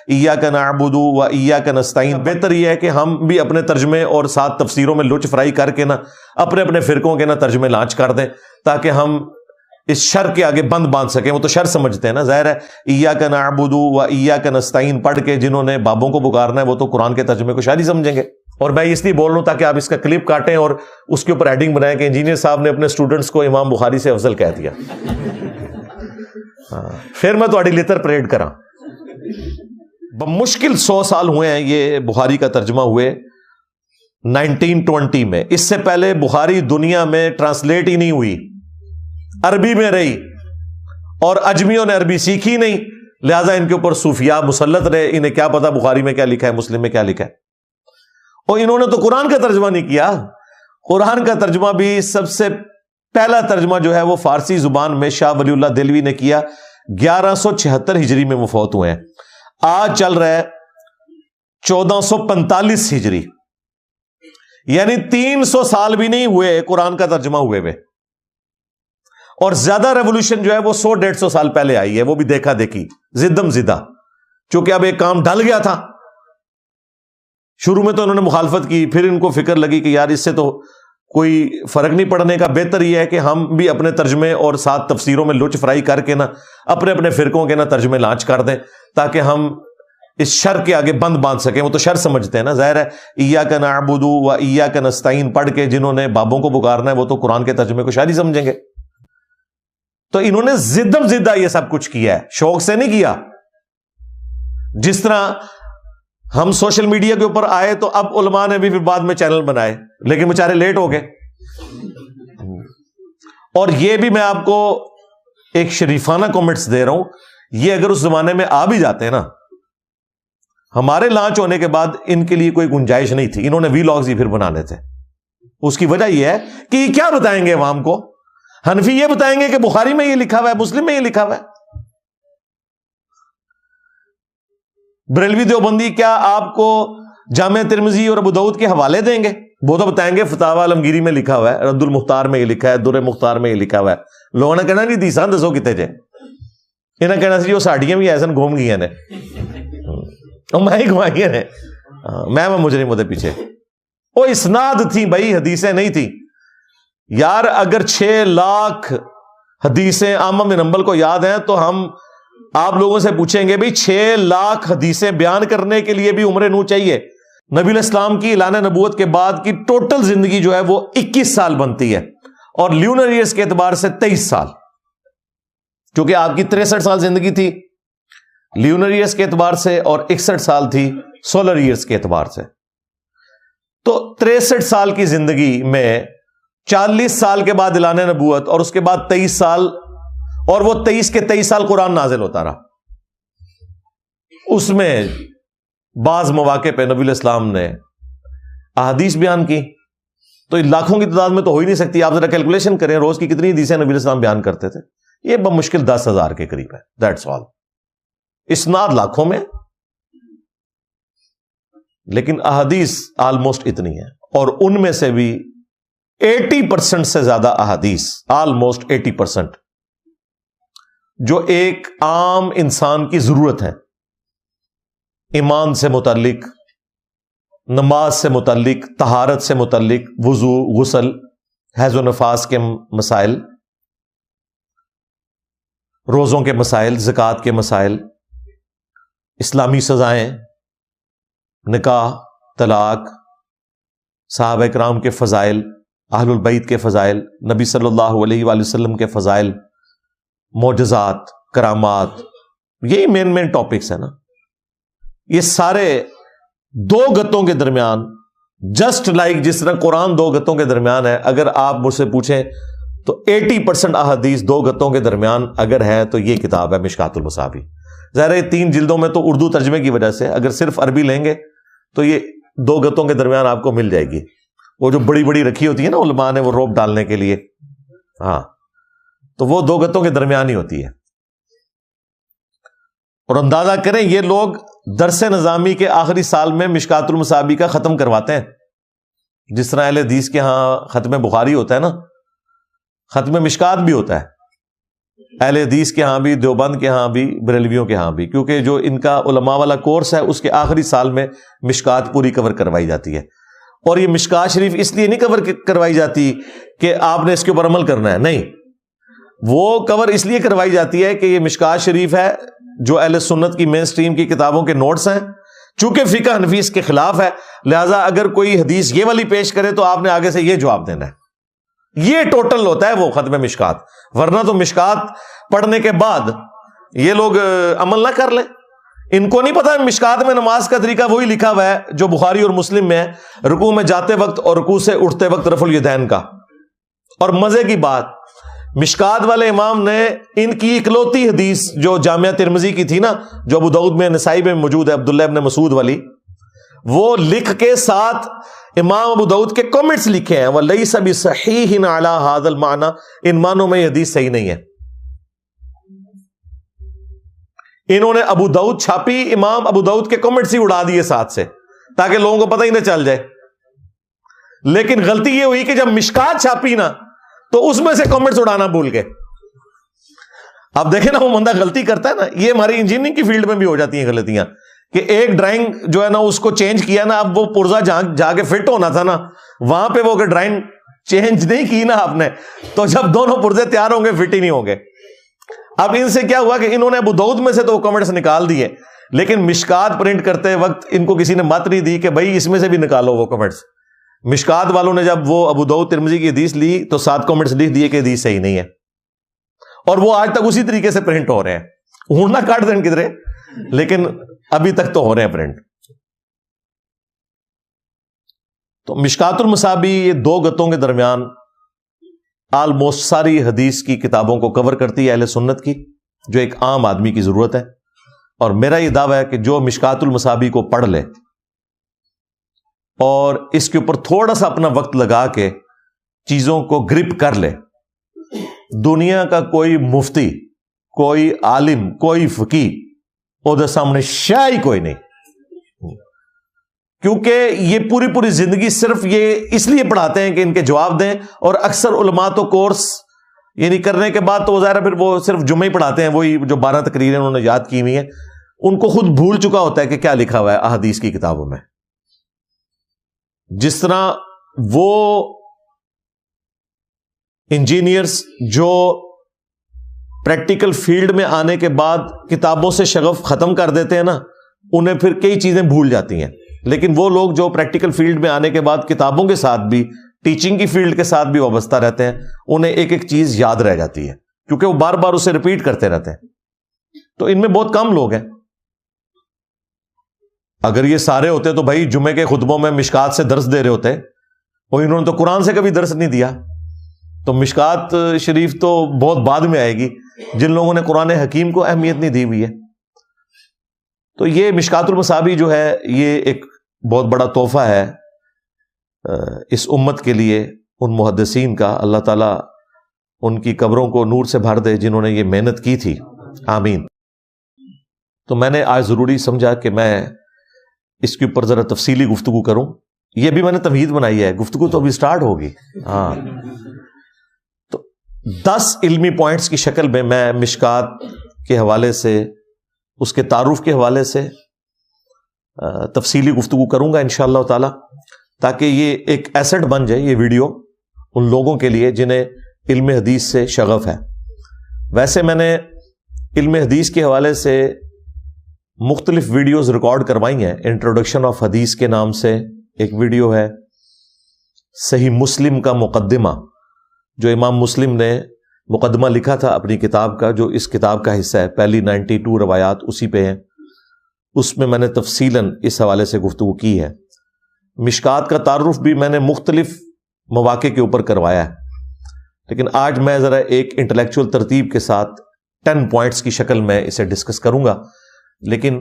ایاک نعبد و ایاک نستعین، بہتر یہ ہے کہ ہم بھی اپنے ترجمے اور ساتھ تفسیروں میں لچ فرائی کر کے نا اپنے اپنے فرقوں کے نا ترجمے لانچ کر دیں، تاکہ ہم اس شر کے آگے بند باندھ سکیں۔ وہ تو شر سمجھتے ہیں نا، ظاہر ہے ایاک نعبد و ایاک نستعین پڑھ کے جنہوں نے بابوں کو پکارنا ہے وہ تو قرآن کے ترجمے کو شر ہی سمجھیں گے۔ اور میں اس لیے بول رہا ہوں تاکہ آپ اس کا کلپ کاٹیں اور اس کے اوپر ایڈنگ بنائیں کہ انجینئر صاحب نے اپنے سٹوڈنٹس کو امام بخاری سے افضل کہہ دیا، پھر میں تو لتر پریڈ کراں۔ بمشکل 100 سال ہوئے ہیں یہ بخاری کا ترجمہ ہوئے 1920 میں، اس سے پہلے بخاری دنیا میں ٹرانسلیٹ ہی نہیں ہوئی، عربی میں رہی، اور اجمیوں نے عربی سیکھی نہیں، لہذا ان کے اوپر صوفیاء مسلط رہے، انہیں کیا پتا بخاری میں کیا لکھا ہے، مسلم میں کیا لکھا ہے۔ اور انہوں نے تو قرآن کا ترجمہ نہیں کیا، قرآن کا ترجمہ بھی سب سے پہلا ترجمہ جو ہے وہ فارسی زبان میں شاہ ولی اللہ دہلوی نے کیا، 1176 ہجری میں وہ فوت ہوئے ہیں، آج چل رہا ہے 1445 ہجری، یعنی 300 سال بھی نہیں ہوئے قرآن کا ترجمہ ہوئے ہوئے، اور زیادہ ریولوشن جو ہے وہ 100-150 سال پہلے آئی ہے، وہ بھی دیکھا دیکھی زدم زدہ، چونکہ اب ایک کام ڈل گیا تھا۔ شروع میں تو انہوں نے مخالفت کی، پھر ان کو فکر لگی کہ یار اس سے تو کوئی فرق نہیں پڑنے کا، بہتر یہ ہے کہ ہم بھی اپنے ترجمے اور ساتھ تفسیروں میں لچ فرائی کر کے نا اپنے اپنے فرقوں کے نا ترجمے لانچ کر دیں، تاکہ ہم اس شر کے آگے بند باندھ سکیں۔ وہ تو شر سمجھتے ہیں نا، ظاہر ہے ایاک نعبد و ایاک نستعین پڑھ کے جنہوں نے بابوں کو پکارنا ہے وہ تو قرآن کے ترجمے کو شر ہی سمجھیں گے۔ تو انہوں نے زدم زدہ یہ سب کچھ کیا ہے، شوق سے نہیں کیا۔ جس طرح ہم سوشل میڈیا کے اوپر آئے تو اب علماء نے بھی پھر بعد میں چینل بنائے، لیکن بیچارے لیٹ ہو گئے۔ اور یہ بھی میں آپ کو ایک شریفانہ کمنٹس دے رہا ہوں، یہ اگر اس زمانے میں آ بھی جاتے ہیں نا، ہمارے لانچ ہونے کے بعد ان کے لیے کوئی گنجائش نہیں تھی، انہوں نے وی لاگز ہی پھر بنانے تھے۔ اس کی وجہ یہ ہے کہ یہ کیا بتائیں گے عوام کو؟ حنفی یہ بتائیں گے کہ بخاری میں یہ لکھا ہوا ہے، مسلم میں یہ لکھا ہوا ہے۔ بریلوی دیوبندی کیا آپ کو جامع ترمذی اور ابو داؤد کے حوالے دیں گے؟ وہ تو بتائیں گے فتاوی عالمگیری میں لکھا ہوا ہے، رد المختار میں یہ لکھا ہے، در مختار میں یہ لکھا ہوا ہے۔ لوگوں نے کہنا نہیں دیسان دسو کتے جے، انہیں کہنا سی وہ ساڑیاں بھی ایسا گھوم گئی نے، میں ہی گھمائی نے، میں مجرم ہوتے پیچھے۔ وہ اسناد تھی بھائی، حدیثیں نہیں تھی یار۔ اگر 6 لاکھ حدیثیں عامہ بن حنبل کو یاد ہیں تو ہم آپ لوگوں سے پوچھیں گے بھئی 6 لاکھ حدیثیں بیان کرنے کے لیے بھی عمر نو چاہیے؟ نبی علیہ السلام کی اعلان نبوت کے بعد کی ٹوٹل زندگی جو ہے وہ 21 سال بنتی ہے، اور لیونر ایئرز کے اعتبار سے 23 سال، کیونکہ آپ کی 63 سال زندگی تھی لیونر ایئرز کے اعتبار سے، اور 61 سال تھی سولر ایئرز کے اعتبار سے۔ تو 63 سال کی زندگی میں 40 سال کے بعد اعلان نبوت، اور اس کے بعد 23 سال، اور وہ 23 کے 23 سال قرآن نازل ہوتا رہا۔ اس میں بعض مواقع پہ نبی علیہ السلام نے احادیث بیان کی، تو لاکھوں کی تعداد میں تو ہو ہی نہیں سکتی۔ آپ ذرا کیلکولیشن کریں روز کی کتنی حدیثیں نبی علیہ السلام بیان کرتے تھے، یہ بمشکل 10,000 کے قریب ہے، دیٹس آل۔ اسناد لاکھوں میں، لیکن احادیث آلموسٹ اتنی ہے، اور ان میں سے بھی 80% سے زیادہ احادیث، آلموسٹ 80%، جو ایک عام انسان کی ضرورت ہے، ایمان سے متعلق، نماز سے متعلق، طہارت سے متعلق، وضو، غسل، حیض و نفاس کے مسائل، روزوں کے مسائل، زکوٰۃ کے مسائل، اسلامی سزائیں، نکاح، طلاق، صحابہ کرام کے فضائل، اہل البیت کے فضائل، نبی صلی اللہ علیہ وآلہ وسلم کے فضائل، معجزات، کرامات، یہی مین ٹاپکس ہیں نا۔ یہ سارے 2 گتوں کے درمیان، جسٹ لائک جس طرح قرآن 2 گتوں کے درمیان ہے، اگر آپ مجھ سے پوچھیں تو 80% احادیث 2 گتوں کے درمیان اگر ہے تو یہ کتاب ہے مشکات المصابیح۔ ظاہر ہے 3 جلدوں میں تو اردو ترجمے کی وجہ سے، اگر صرف عربی لیں گے تو یہ 2 گتوں کے درمیان آپ کو مل جائے گی، وہ جو بڑی بڑی رکھی ہوتی ہے نا علماء نے وہ روپ ڈالنے کے لیے، ہاں، تو وہ 2 گتوں کے درمیان ہی ہوتی ہے۔ اور اندازہ کریں یہ لوگ درس نظامی کے آخری سال میں مشکات المصابیح کا ختم کرواتے ہیں، جس طرح اہل حدیث کے ہاں ختم بخاری ہوتا ہے نا، ختم مشکات بھی ہوتا ہے۔ اہل حدیث کے ہاں بھی، دیوبند کے ہاں بھی، بریلویوں کے ہاں بھی، کیونکہ جو ان کا علماء والا کورس ہے اس کے آخری سال میں مشکات پوری کور کروائی جاتی ہے. اور یہ مشکات شریف اس لیے نہیں کور کروائی جاتی کہ آپ نے اس کے اوپر عمل کرنا ہے، نہیں، وہ کور اس لیے کروائی جاتی ہے کہ یہ مشکات شریف ہے جو اہل سنت کی مین سٹریم کی کتابوں کے نوٹس ہیں. چونکہ فقہ حنفی اس کے خلاف ہے، لہذا اگر کوئی حدیث یہ والی پیش کرے تو آپ نے آگے سے یہ جواب دینا ہے. یہ ٹوٹل ہوتا ہے وہ ختم مشکات. ورنہ تو مشکات پڑھنے کے بعد یہ لوگ عمل نہ کر لیں. ان کو نہیں پتا مشکات میں نماز کا طریقہ وہی لکھا ہوا ہے جو بخاری اور مسلم میں ہے، رکوع میں جاتے وقت اور رکوع سے اٹھتے وقت رفع الیدین کا. اور مزے کی بات، مشکات والے امام نے ان کی اکلوتی حدیث جو جامعہ ترمذی کی تھی نا، جو ابو داؤد میں، نسائی میں موجود ہے، عبداللہ ابن مسعود والی، وہ لکھ کے ساتھ امام ابو داؤد کے کمنٹس لکھے ہیں، وَلَيْسَ بِصَحِيحٍ عَلَى هَذَا الْمَعْنَى، ان معنوں میں یہ حدیث صحیح نہیں ہے. انہوں نے ابو داؤد چھاپی، امام ابو داؤد کے کمنٹس ہی اڑا دیے ساتھ سے تاکہ لوگوں کو پتہ ہی نہ چل جائے. لیکن غلطی یہ ہوئی کہ جب مشکات چھاپی نا تو اس میں سے کمنٹس اڑانا بھول گئے. آپ دیکھیں نا، وہ بندہ غلطی کرتا ہے نا، یہ ہماری انجینئرنگ کی فیلڈ میں بھی ہو جاتی ہیں غلطیاں، کہ ایک ڈرائنگ جو ہے نا اس کو چینج کیا نا، اب وہ پرزا جا کے فٹ ہونا تھا نا، وہاں پہ وہ اگر ڈرائنگ چینج نہیں کی نا آپ نے، تو جب دونوں پرزے تیار ہوں گے فٹ ہی نہیں ہوں گے. اب ان سے کیا ہوا کہ انہوں نے ابو داؤد میں سے تو وہ کمنٹس نکال دیے، لیکن مشکات پرنٹ کرتے وقت ان کو کسی نے مت نہیں دی کہ بھائی اس میں سے بھی نکالو وہ کمنٹس. مشکات والوں نے جب وہ ابو داؤد ترمذی کی حدیث لی تو 7 کمنٹس لکھ دیے کہ حدیث صحیح نہیں ہے، اور وہ آج تک اسی طریقے سے پرنٹ ہو رہے ہیں. اڑنا کاٹ دیں کدھرے، لیکن ابھی تک تو ہو رہے ہیں پرنٹ. تو مشکات المصابیح یہ 2 گتوں کے درمیان آلموسٹ ساری حدیث کی کتابوں کو کور کرتی ہے اہل سنت کی، جو ایک عام آدمی کی ضرورت ہے. اور میرا یہ دعویٰ ہے کہ جو مشکات المصابیح کو پڑھ لے اور اس کے اوپر تھوڑا سا اپنا وقت لگا کے چیزوں کو گرپ کر لے، دنیا کا کوئی مفتی، کوئی عالم، کوئی فقیہ ادھر سامنے شاہی کوئی نہیں. کیونکہ یہ پوری زندگی صرف یہ اس لیے پڑھاتے ہیں کہ ان کے جواب دیں، اور اکثر علماء تو کورس یعنی کرنے کے بعد تو ظاہر پھر وہ صرف جمعہ ہی پڑھاتے ہیں، وہی جو 12 تقریریں انہوں نے یاد کی ہوئی ہیں، ان کو خود بھول چکا ہوتا ہے کہ کیا لکھا ہوا ہے احادیث کی کتابوں میں. جس طرح وہ انجینئرز جو پریکٹیکل فیلڈ میں آنے کے بعد کتابوں سے شغف ختم کر دیتے ہیں نا، انہیں پھر کئی چیزیں بھول جاتی ہیں. لیکن وہ لوگ جو پریکٹیکل فیلڈ میں آنے کے بعد کتابوں کے ساتھ بھی، ٹیچنگ کی فیلڈ کے ساتھ بھی وابستہ رہتے ہیں، انہیں ایک ایک چیز یاد رہ جاتی ہے، کیونکہ وہ بار بار اسے ریپیٹ کرتے رہتے ہیں. تو ان میں بہت کم لوگ ہیں. اگر یہ سارے ہوتے تو بھائی جمعے کے خطبوں میں مشکات سے درس دے رہے ہوتے، اور انہوں نے تو قرآن سے کبھی درس نہیں دیا. تو مشکات شریف تو بہت بعد میں آئے گی، جن لوگوں نے قرآن حکیم کو اہمیت نہیں دی ہوئی ہے. تو یہ مشکات المصابیح جو ہے یہ ایک بہت بڑا تحفہ ہے اس امت کے لیے، ان محدثین کا. اللہ تعالیٰ ان کی قبروں کو نور سے بھر دے جنہوں نے یہ محنت کی تھی، آمین. تو میں نے آج ضروری سمجھا کہ میں اس کے اوپر ذرا تفصیلی گفتگو کروں. یہ بھی میں نے تمہید بنائی ہے، گفتگو تو ابھی سٹارٹ ہوگی. ہاں، تو 10 علمی پوائنٹس کی شکل میں مشکات کے حوالے سے، اس کے تعارف کے حوالے سے تفصیلی گفتگو کروں گا انشاءاللہ تعالی، تاکہ یہ ایک ایسٹ بن جائے یہ ویڈیو ان لوگوں کے لیے جنہیں علم حدیث سے شغف ہے. ویسے میں نے علم حدیث کے حوالے سے مختلف ویڈیوز ریکارڈ کروائی ہیں. انٹروڈکشن آف حدیث کے نام سے ایک ویڈیو ہے، صحیح مسلم کا مقدمہ، جو امام مسلم نے مقدمہ لکھا تھا اپنی کتاب کا، جو اس کتاب کا حصہ ہے، پہلی 92 روایات اسی پہ ہیں. اس میں میں نے تفصیلاً اس حوالے سے گفتگو کی ہے. مشکات کا تعارف بھی میں نے مختلف مواقع کے اوپر کروایا ہے، لیکن آج میں ذرا ایک انٹلیکچوئل ترتیب کے ساتھ 10 پوائنٹس کی شکل میں اسے ڈسکس کروں گا. لیکن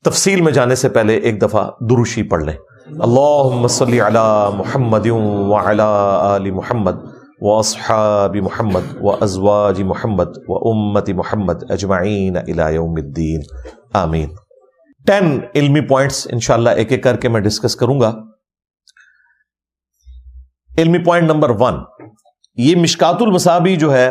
تفصیل میں جانے سے پہلے ایک دفعہ درود پڑھ لیں. اللہم صلی علی محمد وعلی آل محمد واصحاب محمد وازواج محمد وامت محمد اجمعین الی یوم الدین، آمین. 10 علمی پوائنٹس انشاءاللہ ایک ایک کر کے میں ڈسکس کروں گا. علمی پوائنٹ نمبر 1، یہ مشکات المصابیح جو ہے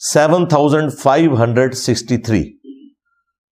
7563,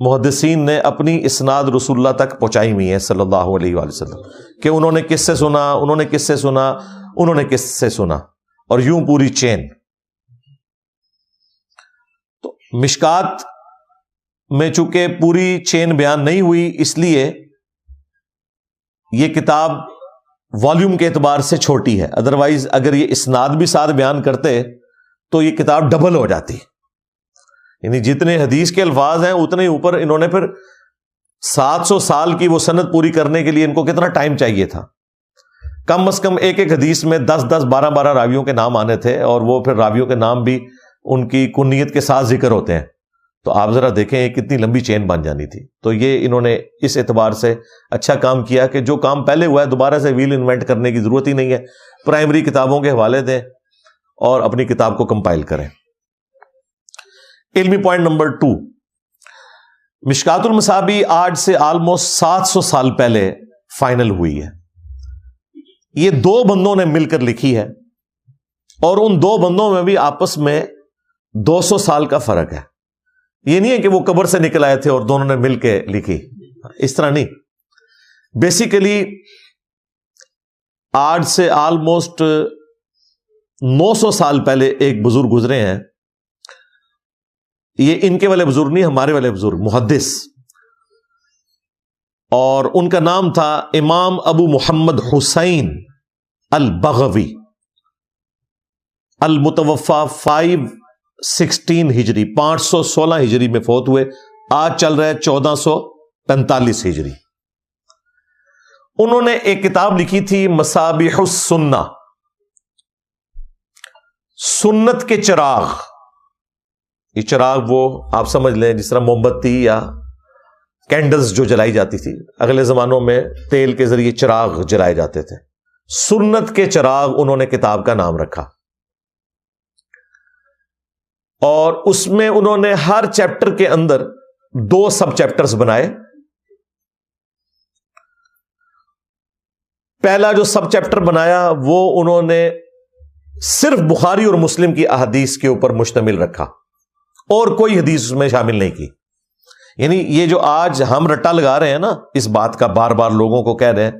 محدثین نے اپنی اسناد رسول اللہ تک پہنچائی ہوئی ہیں صلی اللہ علیہ وآلہ وسلم، کہ انہوں نے کس سے سنا، انہوں نے کس سے سنا، انہوں نے کس سے سنا، اور یوں پوری چین۔ تو مشکات میں چونکہ پوری چین بیان نہیں ہوئی، اس لیے یہ کتاب والیوم کے اعتبار سے چھوٹی ہے، ادروائز اگر یہ اسناد بھی ساتھ بیان کرتے تو یہ کتاب ڈبل ہو جاتی، یعنی جتنے حدیث کے الفاظ ہیں اتنے اوپر انہوں نے پھر 700 سال کی وہ سند پوری کرنے کے لیے ان کو کتنا ٹائم چاہیے تھا۔ کم از کم ایک ایک حدیث میں 10 12 راویوں کے نام آنے تھے، اور وہ پھر راویوں کے نام بھی ان کی کنیت کے ساتھ ذکر ہوتے ہیں، تو آپ ذرا دیکھیں یہ کتنی لمبی چین بن جانی تھی۔ تو یہ انہوں نے اس اعتبار سے اچھا کام کیا کہ جو کام پہلے ہوا ہے دوبارہ سے ویل انوینٹ کرنے کی ضرورت ہی نہیں ہے، پرائمری کتابوں کے حوالے دیں اور اپنی کتاب کو کمپائل کریں۔ علمی پوائنٹ نمبر 2، مشکات المصابیح آج سے آلموسٹ 700 سال پہلے فائنل ہوئی ہے۔ یہ 2 بندوں نے مل کر لکھی ہے، اور ان 2 بندوں میں بھی آپس میں 200 سال کا فرق ہے۔ یہ نہیں ہے کہ وہ قبر سے نکل آئے تھے اور دونوں نے مل کے لکھی، اس طرح نہیں۔ بیسیکلی آج سے آلموسٹ 900 سال پہلے ایک بزرگ گزرے ہیں، یہ ان کے والے بزرگ نہیں، ہمارے والے بزرگ محدث، اور ان کا نام تھا امام ابو محمد حسین البغوی، المتوفا 516 ہجری، 516 ہجری میں فوت ہوئے، آج چل رہا ہے 1445 ہجری۔ انہوں نے ایک کتاب لکھی تھی مصابیح السنہ، سنت کے چراغ۔ یہ چراغ وہ آپ سمجھ لیں جس طرح موم بتی یا کینڈلز جو جلائی جاتی تھی، اگلے زمانوں میں تیل کے ذریعے چراغ جلائے جاتے تھے، سنت کے چراغ انہوں نے کتاب کا نام رکھا۔ اور اس میں انہوں نے ہر چیپٹر کے اندر 2 سب چیپٹرز بنائے۔ پہلا جو سب چیپٹر بنایا وہ انہوں نے صرف بخاری اور مسلم کی احادیث کے اوپر مشتمل رکھا، اور کوئی حدیث اس میں شامل نہیں کی۔ یعنی یہ جو آج ہم رٹا لگا رہے ہیں نا اس بات کا، بار بار لوگوں کو کہہ رہے ہیں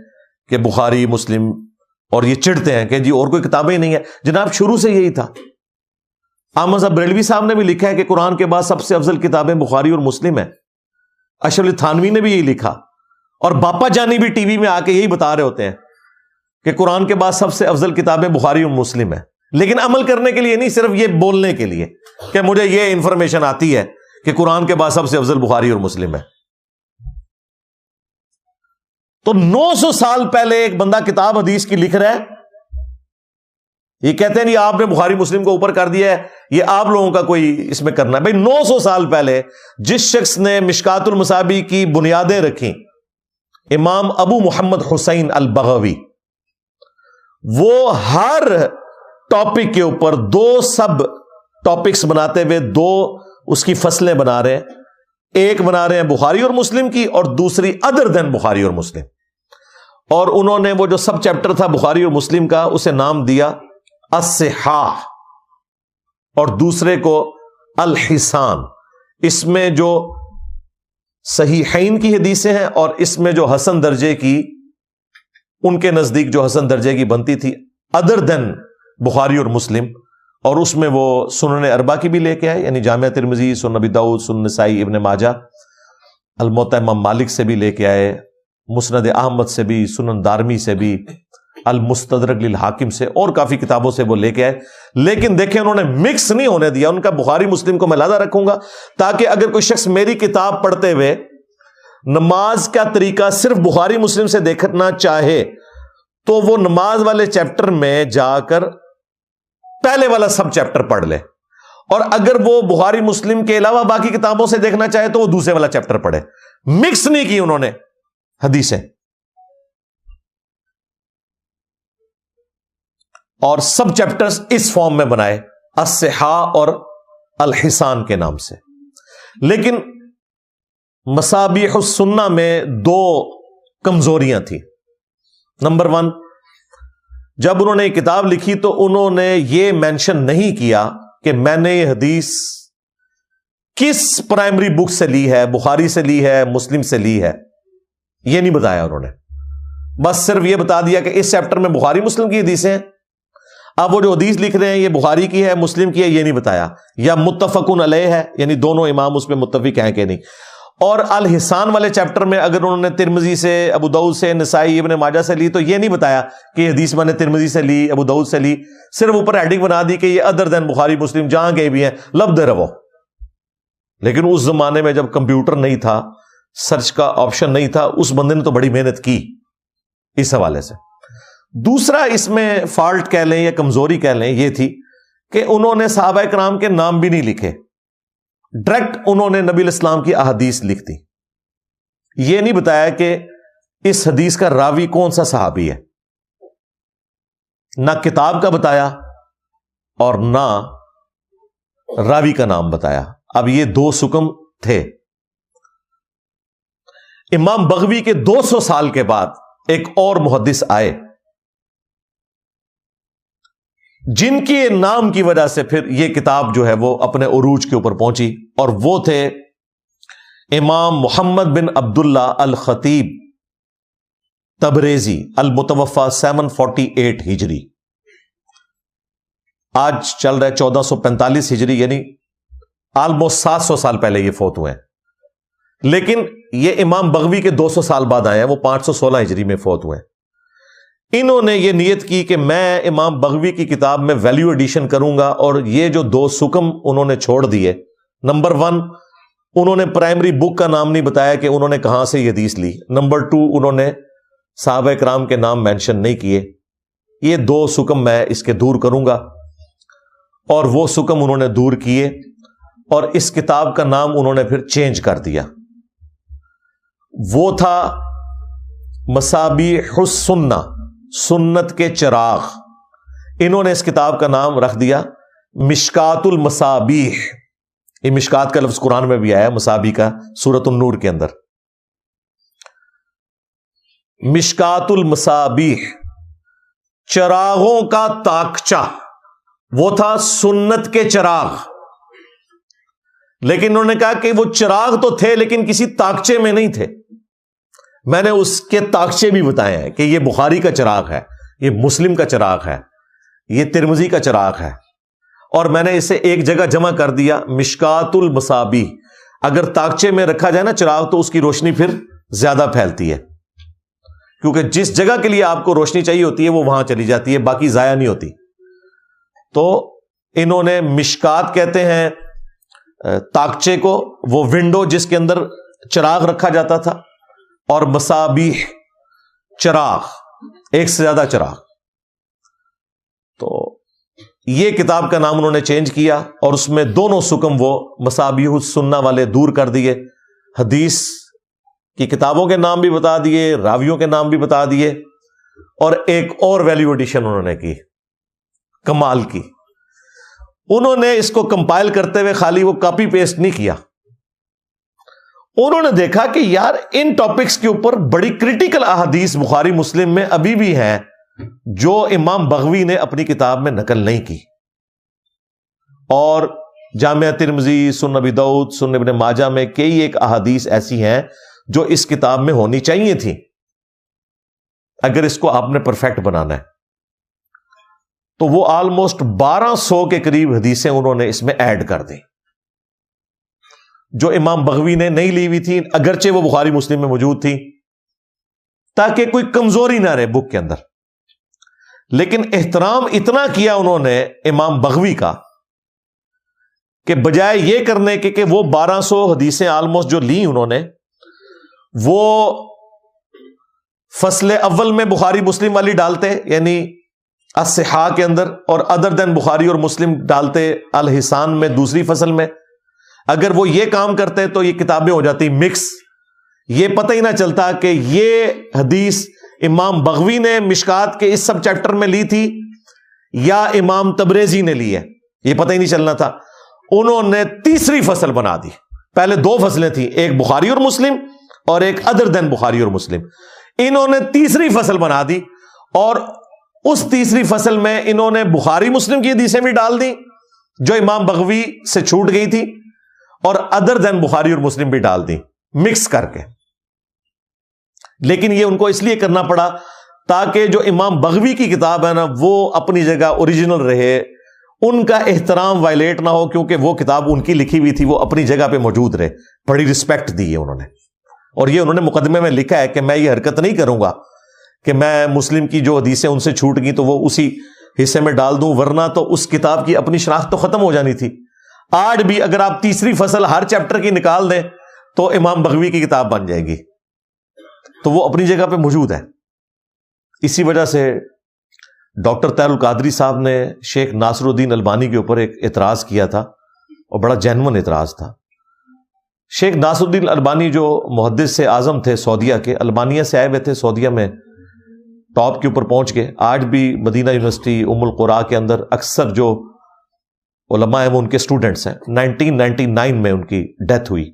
کہ بخاری مسلم، اور یہ چڑھتے ہیں کہ جی اور کوئی کتابیں ہی نہیں ہے۔ جناب شروع سے یہی تھا۔ احمد صاحب بریلوی صاحب نے بھی لکھا ہے کہ قرآن کے بعد سب سے افضل کتابیں بخاری اور مسلم ہیں۔ اشرف علی تھانوی نے بھی یہی لکھا، اور باپا جانی بھی ٹی وی میں آ کے یہی بتا رہے ہوتے ہیں کہ قرآن کے بعد سب سے افضل کتابیں بخاری اور مسلم ہیں، لیکن عمل کرنے کے لیے نہیں، صرف یہ بولنے کے لیے کہ مجھے یہ انفارمیشن آتی ہے کہ قرآن کے بعد سب سے افضل بخاری اور مسلم ہے۔ تو 900 سال پہلے ایک بندہ کتاب حدیث کی لکھ رہا ہے، یہ کہتے ہیں نہیں آپ نے بخاری مسلم کو اوپر کر دیا ہے، یہ آپ لوگوں کا کوئی اس میں کرنا ہے۔ بھائی 900 سال پہلے جس شخص نے مشکات المصابیح کی بنیادیں رکھی، امام ابو محمد حسین البغوی، وہ ہر ٹاپک کے اوپر 2 سب ٹاپکس بناتے ہوئے 2 اس کی فصلیں بنا رہے ہیں۔ ایک بنا رہے ہیں بخاری اور مسلم کی، اور دوسری ادر دین بخاری اور مسلم۔ اور انہوں نے وہ جو سب چیپٹر تھا بخاری اور مسلم کا، اسے نام دیا الصحاح، اور دوسرے کو الحسان۔ اس میں جو صحیحین کی حدیثیں ہیں، اور اس میں جو حسن درجے کی، ان کے نزدیک جو حسن درجے کی بنتی تھی ادر دین بخاری اور مسلم، اور اس میں وہ سنن اربع کی بھی لے کے آئے، یعنی جامع ترمذی، سنن ابی داؤد، سنن نسائی، ابن ماجہ، الموطا امام مالک سے بھی لے کے آئے، مسند احمد سے بھی، سنن دارمی سے بھی، المستدرک للحاکم سے، اور کافی کتابوں سے وہ لے کے آئے۔ لیکن دیکھیں انہوں نے مکس نہیں ہونے دیا، ان کا بخاری مسلم کو میں علیحدہ رکھوں گا تاکہ اگر کوئی شخص میری کتاب پڑھتے ہوئے نماز کا طریقہ صرف بخاری مسلم سے دیکھنا چاہے تو وہ نماز والے چیپٹر میں جا کر پہلے والا سب چیپٹر پڑھ لے، اور اگر وہ بخاری مسلم کے علاوہ باقی کتابوں سے دیکھنا چاہے تو وہ دوسرے والا چیپٹر پڑھے۔ مکس نہیں کی انہوں نے حدیثیں، اور سب چیپٹرز اس فارم میں بنائے، الصحاح اور الحسان کے نام سے۔ لیکن مصابیح السنہ میں 2 کمزوریاں تھیں۔ نمبر 1، جب انہوں نے یہ کتاب لکھی تو انہوں نے یہ مینشن نہیں کیا کہ میں نے یہ حدیث کس پرائمری بک سے لی ہے، بخاری سے لی ہے، مسلم سے لی ہے، یہ نہیں بتایا انہوں نے. بس صرف یہ بتا دیا کہ اس چیپٹر میں بخاری مسلم کی حدیثیں ہیں. اب وہ جو حدیث لکھ رہے ہیں یہ بخاری کی ہے، مسلم کی ہے، یہ نہیں بتایا. یا متفقن علیہ ہے، یعنی دونوں امام اس پہ متفق ہیں کہ نہیں. اور الحسان والے چیپٹر میں اگر انہوں نے ترمذی سے، ابو داؤد سے، نسائی، ابن ماجہ سے لی تو یہ نہیں بتایا کہ یہ حدیث میں نے ترمذی سے لی، ابو داؤد سے لی. صرف اوپر ہیڈنگ بنا دی کہ یہ ادر دین بخاری مسلم، جہاں گئے بھی ہیں لب دے رہو. لیکن اس زمانے میں جب کمپیوٹر نہیں تھا، سرچ کا آپشن نہیں تھا، اس بندے نے تو بڑی محنت کی اس حوالے سے. دوسرا اس میں فالٹ کہہ لیں یا کمزوری کہہ لیں یہ تھی کہ انہوں نے صحابہ کرام کے نام بھی نہیں لکھے، ڈائریکٹ انہوں نے نبی الاسلام کی احادیث لکھ دی. یہ نہیں بتایا کہ اس حدیث کا راوی کون سا صحابی ہے، نہ کتاب کا بتایا اور نہ راوی کا نام بتایا. اب یہ دو سکم تھے. امام بغوی کے 200 سال کے بعد ایک اور محدث آئے جن کے نام کی وجہ سے پھر یہ کتاب جو ہے وہ اپنے عروج کے اوپر پہنچی، اور وہ تھے امام محمد بن عبداللہ الخطیب تبریزی، المتوفى 748 ہجری. آج چل رہا ہے 1445 ہجری، یعنی آلموسٹ 700 سال پہلے یہ فوت ہوئے ہیں. لیکن یہ امام بغوی کے 200 سال بعد آئے ہیں، وہ 516 ہجری میں فوت ہوئے ہیں. انہوں نے یہ نیت کی کہ میں امام بغوی کی کتاب میں ویلیو ایڈیشن کروں گا، اور یہ جو 2 سکم انہوں نے چھوڑ دیے، نمبر 1 انہوں نے پرائمری بک کا نام نہیں بتایا کہ انہوں نے کہاں سے یہ حدیث لی، نمبر 2 انہوں نے صحابہ کرام کے نام مینشن نہیں کیے. یہ 2 سکم میں اس کے دور کروں گا، اور وہ سکم انہوں نے دور کیے، اور اس کتاب کا نام انہوں نے پھر چینج کر دیا. وہ تھا مصابیح السنہ، سنت کے چراغ. انہوں نے اس کتاب کا نام رکھ دیا مشکات المصابیح. یہ مشکات کا لفظ قرآن میں بھی آیا، مصابیح کا سورۃ النور کے اندر. مشکات المصابیح، چراغوں کا تاکچہ. وہ تھا سنت کے چراغ. لیکن انہوں نے کہا کہ وہ چراغ تو تھے لیکن کسی تاکچے میں نہیں تھے. میں نے اس کے تاکچے بھی بتائے ہیں کہ یہ بخاری کا چراغ ہے، یہ مسلم کا چراغ ہے، یہ ترمذی کا چراغ ہے، اور میں نے اسے ایک جگہ جمع کر دیا مشکات المصابیح. اگر تاکچے میں رکھا جائے نا چراغ تو اس کی روشنی پھر زیادہ پھیلتی ہے، کیونکہ جس جگہ کے لیے آپ کو روشنی چاہیے ہوتی ہے وہ وہاں چلی جاتی ہے، باقی ضائع نہیں ہوتی. تو انہوں نے مشکات کہتے ہیں تاکچے کو، وہ ونڈو جس کے اندر چراغ رکھا جاتا تھا، اور مصابیح چراغ، ایک سے زیادہ چراغ. تو یہ کتاب کا نام انہوں نے چینج کیا، اور اس میں دونوں سکم وہ مصابیح السنہ والے دور کر دیے. حدیث کی کتابوں کے نام بھی بتا دیے، راویوں کے نام بھی بتا دیے، اور ایک اور ویلیو ایڈیشن انہوں نے کی کمال کی. انہوں نے اس کو کمپائل کرتے ہوئے خالی وہ کاپی پیسٹ نہیں کیا. انہوں نے دیکھا کہ یار ان ٹاپکس کے اوپر بڑی کریٹیکل احادیث بخاری مسلم میں ابھی بھی ہیں جو امام بغوی نے اپنی کتاب میں نقل نہیں کی، اور جامعہ ترمذی، سنن ابی داؤد، سنن ابن ماجہ میں کئی ایک احادیث ایسی ہیں جو اس کتاب میں ہونی چاہیے تھی اگر اس کو آپ نے پرفیکٹ بنانا ہے. تو وہ آلموسٹ 1200 کے قریب حدیثیں انہوں نے اس میں ایڈ کر دی جو امام بغوی نے نہیں لی ہوئی تھی، اگرچہ وہ بخاری مسلم میں موجود تھی، تاکہ کوئی کمزوری نہ رہے بک کے اندر. لیکن احترام اتنا کیا انہوں نے امام بغوی کا کہ بجائے یہ کرنے کے کہ وہ 1200 حدیثیں آلموسٹ جو لی انہوں نے، وہ فصل اول میں بخاری مسلم والی ڈالتے، یعنی الصحاح کے اندر، اور ادر دین بخاری اور مسلم ڈالتے الحسان میں دوسری فصل میں. اگر وہ یہ کام کرتے تو یہ کتابیں ہو جاتی مکس، یہ پتہ ہی نہ چلتا کہ یہ حدیث امام بغوی نے مشکات کے اس سب چیپٹر میں لی تھی یا امام تبریزی نے لی ہے، یہ پتہ ہی نہیں چلنا تھا. انہوں نے تیسری فصل بنا دی. پہلے 2 فصلیں تھیں، ایک بخاری اور مسلم اور ایک ادر دین بخاری اور مسلم. انہوں نے تیسری فصل بنا دی، اور اس تیسری فصل میں انہوں نے بخاری مسلم کی حدیثیں بھی ڈال دی جو امام بغوی سے چھوٹ گئی تھی، اور ادر دین بخاری اور مسلم بھی ڈال دی مکس کر کے. لیکن یہ ان کو اس لیے کرنا پڑا تاکہ جو امام بغوی کی کتاب ہے نا وہ اپنی جگہ اوریجنل رہے, ان کا احترام وائلیٹ نہ ہو, کیونکہ وہ کتاب ان کی لکھی ہوئی تھی, وہ اپنی جگہ پہ موجود رہے. بڑی رسپیکٹ دی ہے انہوں نے, اور یہ انہوں نے مقدمے میں لکھا ہے کہ میں یہ حرکت نہیں کروں گا کہ میں مسلم کی جو حدیثیں ان سے چھوٹ گئی تو وہ اسی حصے میں ڈال دوں, ورنہ تو اس کتاب کی اپنی شناخت تو ختم ہو جانی تھی. آج بھی اگر آپ تیسری فصل ہر چیپٹر کی نکال دیں تو امام بغوی کی کتاب بن جائے گی, تو وہ اپنی جگہ پہ موجود ہے. اسی وجہ سے ڈاکٹر طاہر القادری صاحب نے شیخ ناصر الدین البانی کے اوپر ایک اعتراض کیا تھا, اور بڑا جینون اعتراض تھا. شیخ ناصر الدین البانی جو محدث اعظم تھے سعودیہ کے, البانیہ سے آئے ہوئے تھے, سعودیہ میں ٹاپ کے اوپر پہنچ گئے. آج بھی مدینہ یونیورسٹی ام القرا کے اندر اکثر جو علماء ہیں وہ ان کے اسٹوڈنٹس ہیں. 1999 میں ان کی ڈیتھ ہوئی.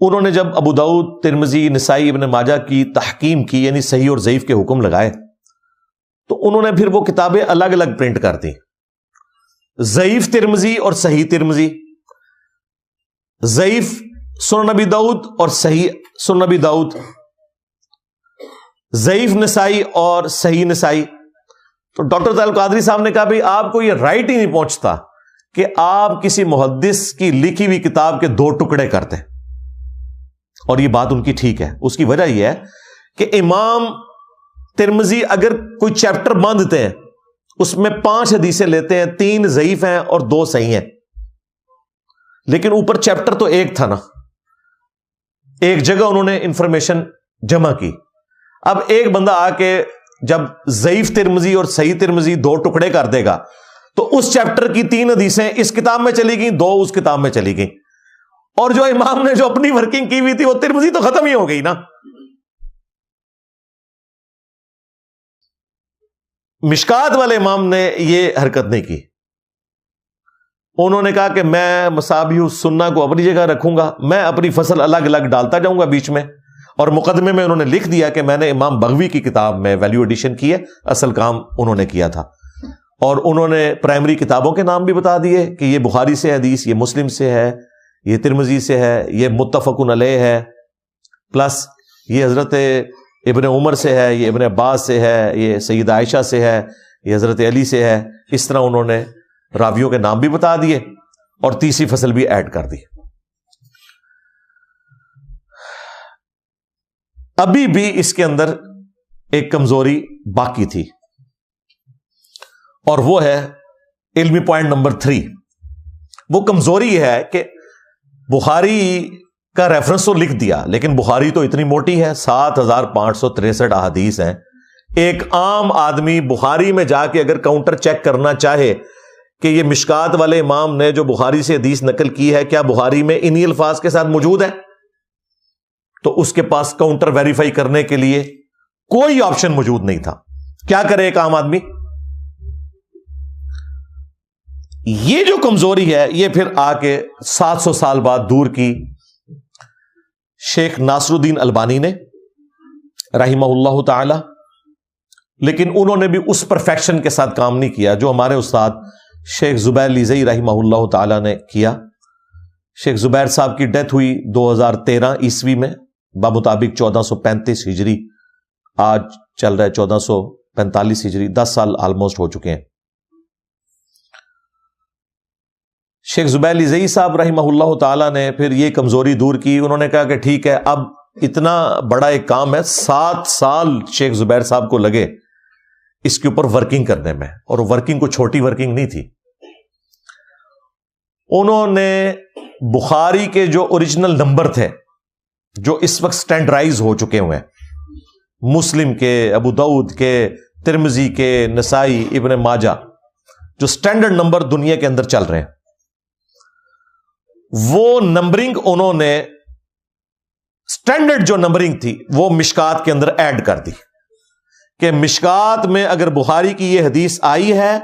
انہوں نے جب ابو داؤد, ترمذی, نسائی, ابن ماجہ کی تحکیم کی, یعنی صحیح اور ضعیف کے حکم لگائے, تو انہوں نے پھر وہ کتابیں الگ الگ پرنٹ کر دی. ضعیف ترمذی اور صحیح ترمذی, ضعیف سنن نبی داؤد اور صحیح سنن نبی داؤد, ضعیف نسائی اور صحیح نسائی. تو ڈاکٹر طاہر القادری صاحب نے کہا بھائی آپ کو یہ رائٹ ہی نہیں پہنچتا کہ آپ کسی محدث کی لکھی ہوئی کتاب کے 2 ٹکڑے کرتے. اور یہ بات ان کی ٹھیک ہے. اس کی وجہ یہ ہے کہ امام ترمذی اگر کوئی چیپٹر باندھتے ہیں اس میں 5 حدیثیں لیتے ہیں, 3 ضعیف ہیں اور 2 صحیح ہیں, لیکن اوپر چیپٹر تو ایک تھا نا, ایک جگہ انہوں نے انفارمیشن جمع کی. اب ایک بندہ آ کے جب ضعیف ترمذی اور صحیح ترمذی 2 ٹکڑے کر دے گا تو اس چیپٹر کی 3 حدیثیں اس کتاب میں چلی گئیں, 2 اس کتاب میں چلی گئیں, اور جو امام نے جو اپنی ورکنگ کی ہوئی تھی وہ ترمذی تو ختم ہی ہو گئی نا. مشکات والے امام نے یہ حرکت نہیں کی. انہوں نے کہا کہ میں مصابیح السنہ کو اپنی جگہ رکھوں گا, میں اپنی فصل الگ الگ ڈالتا جاؤں گا بیچ میں, اور مقدمے میں انہوں نے لکھ دیا کہ میں نے امام بغوی کی کتاب میں ویلیو ایڈیشن کی ہے. اصل کام انہوں نے کیا تھا, اور انہوں نے پرائمری کتابوں کے نام بھی بتا دیے کہ یہ بخاری سے حدیث, یہ مسلم سے ہے, یہ ترمذی سے ہے, یہ متفق علیہ ہے, پلس یہ حضرت ابن عمر سے ہے, یہ ابن عباس سے ہے, یہ سیدہ عائشہ سے ہے, یہ حضرت علی سے ہے. اس طرح انہوں نے راویوں کے نام بھی بتا دیے اور تیسری فصل بھی ایڈ کر دی. ابھی بھی اس کے اندر ایک کمزوری باقی تھی, اور وہ ہے علمی پوائنٹ نمبر 3. وہ کمزوری یہ ہے کہ بخاری کا ریفرنس تو لکھ دیا, لیکن بخاری تو اتنی موٹی ہے, 7563 احادیث ہیں. ایک عام آدمی بخاری میں جا کے اگر کاؤنٹر چیک کرنا چاہے کہ یہ مشکات والے امام نے جو بخاری سے حدیث نقل کی ہے کیا بخاری میں انہی الفاظ کے ساتھ موجود ہے, تو اس کے پاس کاؤنٹر ویریفائی کرنے کے لیے کوئی آپشن موجود نہیں تھا. کیا کرے ایک عام آدمی؟ یہ جو کمزوری ہے یہ پھر آ کے 700 سال بعد دور کی شیخ ناصر الدین البانی نے رحمہ اللہ تعالی, لیکن انہوں نے بھی اس پرفیکشن کے ساتھ کام نہیں کیا جو ہمارے استاد شیخ زبیر لیزئی رحمہ اللہ تعالی نے کیا. شیخ زبیر صاحب کی ڈیتھ ہوئی 2013 عیسوی میں بمطابق 1435 ہجری, آج چل رہا ہے 1445 ہجری, 10 سال آلموسٹ ہو چکے ہیں. شیخ زبیر لیزئی صاحب رحمہ اللہ تعالی نے پھر یہ کمزوری دور کی. انہوں نے کہا کہ ٹھیک ہے, اب اتنا بڑا ایک کام ہے, 7 سال شیخ زبیر صاحب کو لگے اس کے اوپر ورکنگ کرنے میں, اور ورکنگ کو چھوٹی ورکنگ نہیں تھی. انہوں نے بخاری کے جو اوریجنل نمبر تھے جو اس وقت سٹینڈرائز ہو چکے ہوئے ہیں, مسلم کے, ابو داؤد کے, ترمذی کے, نسائی, ابن ماجہ, جو سٹینڈرڈ نمبر دنیا کے اندر چل رہے ہیں, وہ نمبرنگ انہوں نے سٹینڈرڈ جو نمبرنگ تھی وہ مشکات کے اندر ایڈ کر دی کہ مشکات میں اگر بخاری کی یہ حدیث آئی ہے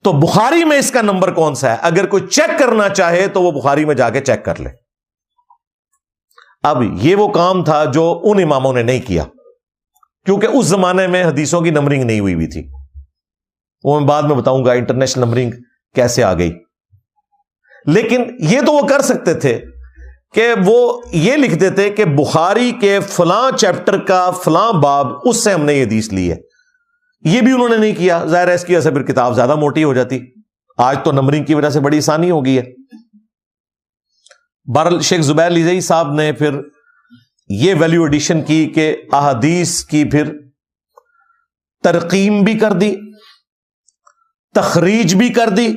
تو بخاری میں اس کا نمبر کون سا ہے, اگر کوئی چیک کرنا چاہے تو وہ بخاری میں جا کے چیک کر لے. اب یہ وہ کام تھا جو ان اماموں نے نہیں کیا, کیونکہ اس زمانے میں حدیثوں کی نمبرنگ نہیں ہوئی تھی. وہ میں بعد میں بتاؤں گا انٹرنیشنل نمبرنگ کیسے آ گئی. لیکن یہ تو وہ کر سکتے تھے کہ وہ یہ لکھ دیتے کہ بخاری کے فلاں چیپٹر کا فلاں باب، اس سے ہم نے یہ حدیث لی ہے. یہ بھی انہوں نے نہیں کیا. ظاہر ہے اس کی وجہ سے پھر کتاب زیادہ موٹی ہو جاتی. آج تو نمبرنگ کی وجہ سے بڑی آسانی ہو گئی ہے. بہرحال شیخ زبیر لیزئی صاحب نے پھر یہ ویلیو ایڈیشن کی کہ احادیث کی پھر ترقیم بھی کر دی، تخریج بھی کر دی،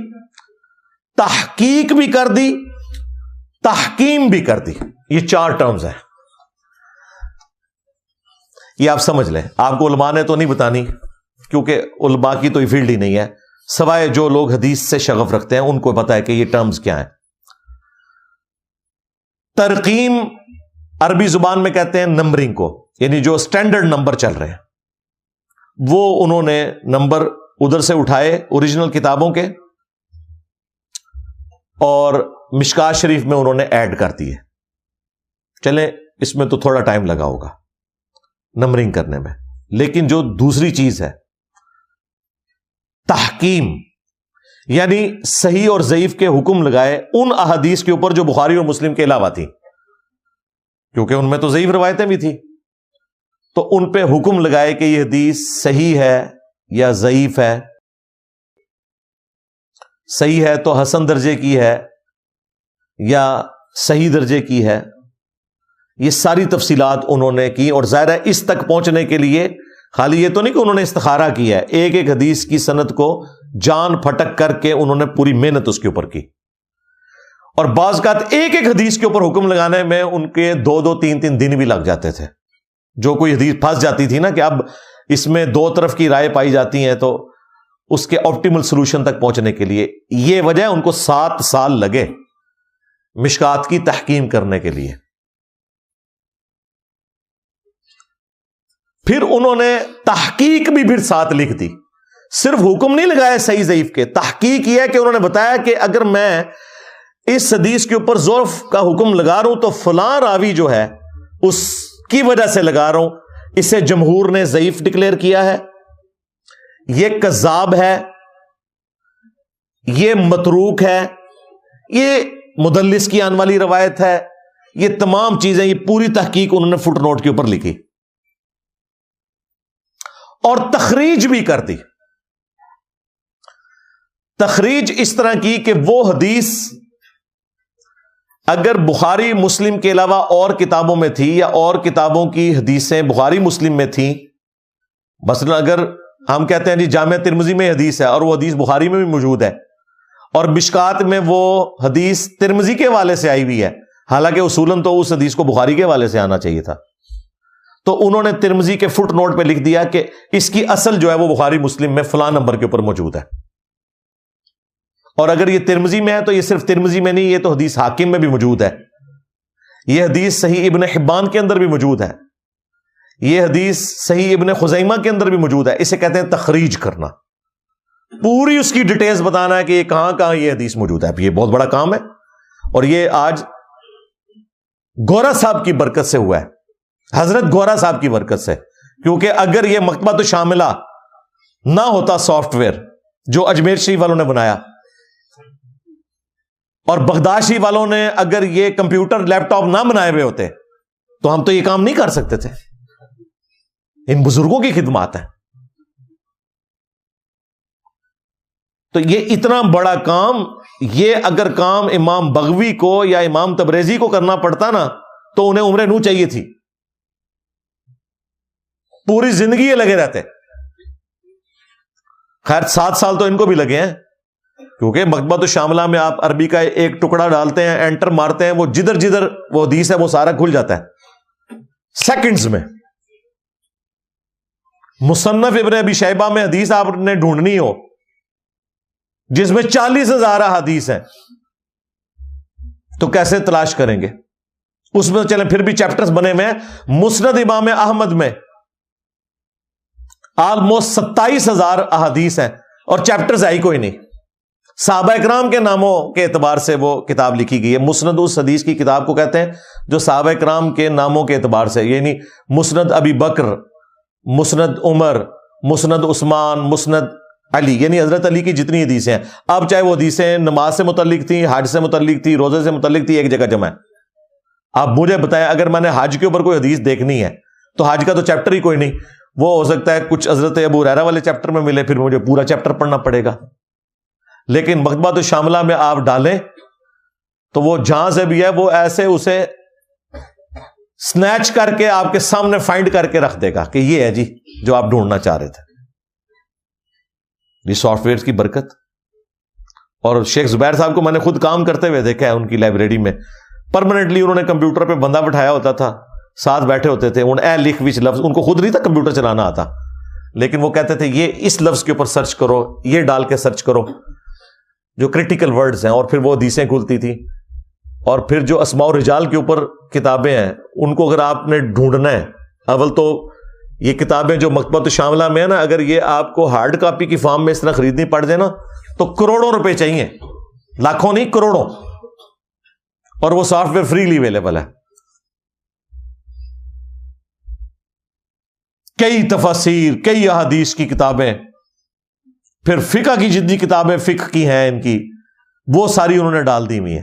تحقیق بھی کر دی، تحکیم بھی کر دی. یہ 4 ٹرمز ہیں. یہ آپ سمجھ لیں. آپ کو علماء نے تو نہیں بتانی، کیونکہ علماء کی تو یہ فیلڈ ہی نہیں ہے، سوائے جو لوگ حدیث سے شغف رکھتے ہیں ان کو پتا ہے کہ یہ ٹرمز کیا ہیں. ترقیم عربی زبان میں کہتے ہیں نمبرنگ کو، یعنی جو سٹینڈرڈ نمبر چل رہے ہیں وہ انہوں نے نمبر ادھر سے اٹھائے اوریجنل کتابوں کے، اور مشکات شریف میں انہوں نے ایڈ کر دیے. چلیں اس میں تو تھوڑا ٹائم لگا ہوگا نمبرنگ کرنے میں، لیکن جو دوسری چیز ہے تحکیم، یعنی صحیح اور ضعیف کے حکم لگائے ان احادیث کے اوپر جو بخاری اور مسلم کے علاوہ تھی، کیونکہ ان میں تو ضعیف روایتیں بھی تھیں، تو ان پہ حکم لگائے کہ یہ حدیث صحیح ہے یا ضعیف ہے. صحیح ہے تو حسن درجے کی ہے یا صحیح درجے کی ہے. یہ ساری تفصیلات انہوں نے کی. اور ظاہر ہے اس تک پہنچنے کے لیے خالی یہ تو نہیں کہ انہوں نے استخارہ کیا ہے، ایک ایک حدیث کی سند کو جان پھٹک کر کے انہوں نے پوری محنت اس کے اوپر کی. اور بعض اوقات ایک ایک حدیث کے اوپر حکم لگانے میں ان کے 2-2 3-3 دن بھی لگ جاتے تھے. جو کوئی حدیث پھنس جاتی تھی نا کہ اب اس میں 2 طرف کی رائے پائی جاتی ہیں، تو اس کے آپٹیمل سولوشن تک پہنچنے کے لیے یہ وجہ ان کو 7 سال لگے مشکات کی تحکیم کرنے کے لیے. پھر انہوں نے تحقیق بھی پھر ساتھ لکھ دی. صرف حکم نہیں لگایا صحیح ضعیف کے، تحقیق یہ ہے کہ انہوں نے بتایا کہ اگر میں اس حدیث کے اوپر ضعف کا حکم لگا رہا ہوں تو فلاں راوی جو ہے اس کی وجہ سے لگا رہا ہوں. اسے جمہور نے ضعیف ڈکلیئر کیا ہے، یہ کذاب ہے، یہ متروک ہے، یہ مدلس کی آنے والی روایت ہے. یہ تمام چیزیں، یہ پوری تحقیق انہوں نے فٹ نوٹ کے اوپر لکھی. اور تخریج بھی کر دی. تخریج اس طرح کی کہ وہ حدیث اگر بخاری مسلم کے علاوہ اور کتابوں میں تھی، یا اور کتابوں کی حدیثیں بخاری مسلم میں تھیں، مثلا اگر ہم کہتے ہیں جی جامع ترمذی میں حدیث ہے اور وہ حدیث بخاری میں بھی موجود ہے، اور مشکات میں وہ حدیث ترمذی کے حوالے سے آئی ہوئی ہے، حالانکہ اصولاً تو اس حدیث کو بخاری کے حوالے سے آنا چاہیے تھا، تو انہوں نے ترمذی کے فٹ نوٹ پہ لکھ دیا کہ اس کی اصل جو ہے وہ بخاری مسلم میں فلاں نمبر کے اوپر موجود ہے. اور اگر یہ ترمذی میں ہے تو یہ صرف ترمذی میں نہیں، یہ تو حدیث حاکم میں بھی موجود ہے، یہ حدیث صحیح ابن حبان کے اندر بھی موجود ہے، یہ حدیث صحیح ابن خزیمہ کے اندر بھی موجود ہے. اسے کہتے ہیں تخریج کرنا. پوری اس کی ڈیٹیلز بتانا ہے کہ یہ کہاں کہاں یہ حدیث موجود ہے. یہ بہت بڑا کام ہے، اور یہ آج گورا صاحب کی برکت سے ہوا ہے، حضرت گورا صاحب کی برکت سے. کیونکہ اگر یہ مکتبۃ الشاملہ نہ ہوتا، سافٹ ویئر جو اجمیر شریف والوں نے بنایا، اور بغداد شریف والوں نے اگر یہ کمپیوٹر لیپ ٹاپ نہ بنائے ہوئے ہوتے تو ہم تو یہ کام نہیں کر سکتے تھے. ان بزرگوں کی خدمات ہیں. تو یہ اتنا بڑا کام، یہ اگر کام امام بغوی کو یا امام تبریزی کو کرنا پڑتا نا تو انہیں عمر نو چاہیے تھی، پوری زندگی یہ لگے رہتے. خیر 7 سال تو ان کو بھی لگے ہیں، کیونکہ مکتبۃ الشاملہ میں آپ عربی کا ایک ٹکڑا ڈالتے ہیں، انٹر مارتے ہیں، وہ جدھر جدھر وہ حدیث ہے وہ سارا کھل جاتا ہے سیکنڈز میں. مصنف ابن ابی شیبہ میں حدیث آپ نے ڈھونڈنی ہو جس میں 40,000 حدیث ہیں تو کیسے تلاش کریں گے؟ اس میں چلیں پھر بھی چیپٹرز بنے ہوئے ہیں. مسند امام احمد میں آلموسٹ 27,000 احادیث ہیں اور چیپٹرز آئی کوئی نہیں. صحابہ اکرام کے ناموں کے اعتبار سے وہ کتاب لکھی گئی ہے. مسند اس حدیث کی کتاب کو کہتے ہیں جو صحابہ اکرام کے ناموں کے اعتبار سے، یعنی مسند ابی بکر، مسند عمر، مسند عثمان، مسند علی یعنی حضرت علی کی جتنی حدیثیں ہیں، اب چاہے وہ حدیثیں نماز سے متعلق تھیں، حج سے متعلق تھی، روزے سے متعلق تھی، ایک جگہ جمع ہے. آپ مجھے بتائیں اگر میں نے حج کے اوپر کوئی حدیث دیکھنی ہے تو حج کا تو چیپٹر ہی کوئی نہیں، وہ ہو سکتا ہے کچھ حضرت ابو ہریرہ والے چیپٹر میں ملے، پھر مجھے پورا چیپٹر پڑھنا پڑے گا. لیکن مکتبۃ الشاملہ میں آپ ڈالیں تو وہ جہاں سے بھی ہے وہ ایسے اسے سنیچ کر کے آپ کے سامنے فائنڈ کر کے رکھ دے گا کہ یہ ہے جی جو آپ ڈھونڈنا چاہ رہے تھے. یہ سافٹ ویئر کی برکت. اور شیخ زبیر صاحب کو میں نے خود کام کرتے ہوئے دیکھا ہے ان کی لائبریری میں. پرماننٹلی انہوں نے کمپیوٹر پہ بندہ بٹھایا ہوتا تھا، ساتھ بیٹھے ہوتے تھے، ان اے لکھ وچ لفظ، ان کو خود نہیں تھا کمپیوٹر چلانا آتا، لیکن وہ کہتے تھے یہ اس لفظ کے اوپر سرچ کرو، یہ ڈال کے سرچ کرو جو کریٹیکل ورڈز ہیں، اور پھر وہ حدیثیں کھلتی تھی. اور پھر جو اسماء و رجال کے اوپر کتابیں ہیں ان کو اگر آپ نے ڈھونڈنا ہے، اول تو یہ کتابیں جو مکتبۃ الشاملہ میں ہے نا، اگر یہ آپ کو ہارڈ کاپی کی فارم میں اس طرح خریدنی پڑ جائے نا تو کروڑوں روپے چاہیے، لاکھوں نہیں کروڑوں. اور وہ سافٹ ویئر فریلی اویلیبل ہے. کئی تفاسیر، کئی احادیث کی کتابیں، پھر فقہ کی جتنی کتابیں فقہ کی ہیں ان کی وہ ساری انہوں نے ڈال دی ہوئی ہیں.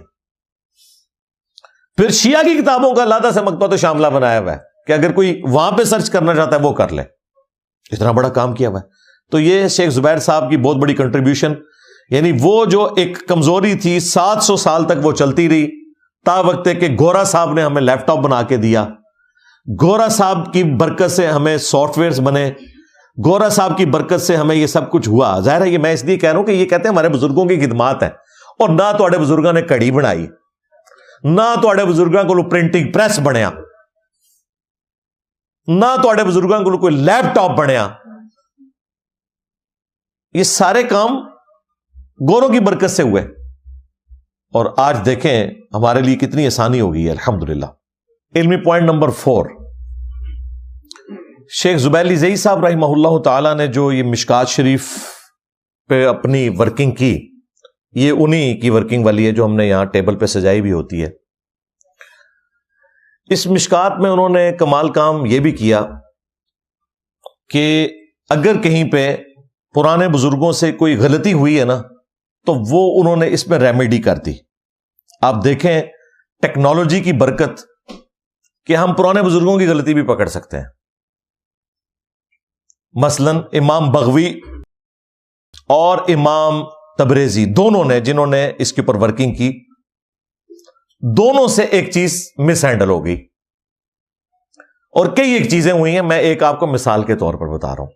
پھر شیعہ کی کتابوں کا علیحدہ سے مکتبۃ الشاملہ بنایا ہوا ہے کہ اگر کوئی وہاں پہ سرچ کرنا چاہتا ہے وہ کر لے. اتنا بڑا کام کیا ہوا ہے. تو یہ شیخ زبیر صاحب کی بہت بڑی کنٹریبیوشن، یعنی وہ جو ایک کمزوری تھی 700 سال تک وہ چلتی رہی، تا وقت کہ گورا صاحب نے ہمیں لیپ ٹاپ بنا کے دیا. گورا صاحب کی برکت سے ہمیں سافٹ ویئرز بنے، گورا صاحب کی برکت سے ہمیں یہ سب کچھ ہوا. ظاہر ہے یہ میں اس لیے کہہ رہا ہوں کہ یہ کہتے ہیں ہمارے بزرگوں کی خدمات ہیں، اور نہ تو بزرگوں نے کڑی بنائی، نہ تو بزرگوں کو پرنٹنگ پریس بنیا، نہ تو بزرگوں کو کوئی لیپ ٹاپ بنیا. یہ سارے کام گوروں کی برکت سے ہوئے. اور آج دیکھیں ہمارے لیے کتنی آسانی ہو گئی ہے الحمدللہ. علمی پوائنٹ نمبر 4، شیخ زبیلی زئی صاحب رحمہ اللہ تعالی نے جو یہ مشکات شریف پہ اپنی ورکنگ کی، یہ انہی کی ورکنگ والی ہے جو ہم نے یہاں ٹیبل پہ سجائی بھی ہوتی ہے. اس مشکات میں انہوں نے کمال کام یہ بھی کیا کہ اگر کہیں پہ پرانے بزرگوں سے کوئی غلطی ہوئی ہے نا تو وہ انہوں نے اس میں ریمیڈی کر دی. آپ دیکھیں ٹیکنالوجی کی برکت کہ ہم پرانے بزرگوں کی غلطی بھی پکڑ سکتے ہیں. مثلا امام بغوی اور امام تبریزی دونوں نے، جنہوں نے اس کے اوپر ورکنگ کی، دونوں سے ایک چیز مس ہینڈل ہو گئی اور کئی ایک چیزیں ہوئی ہیں. میں ایک آپ کو مثال کے طور پر بتا رہا ہوں.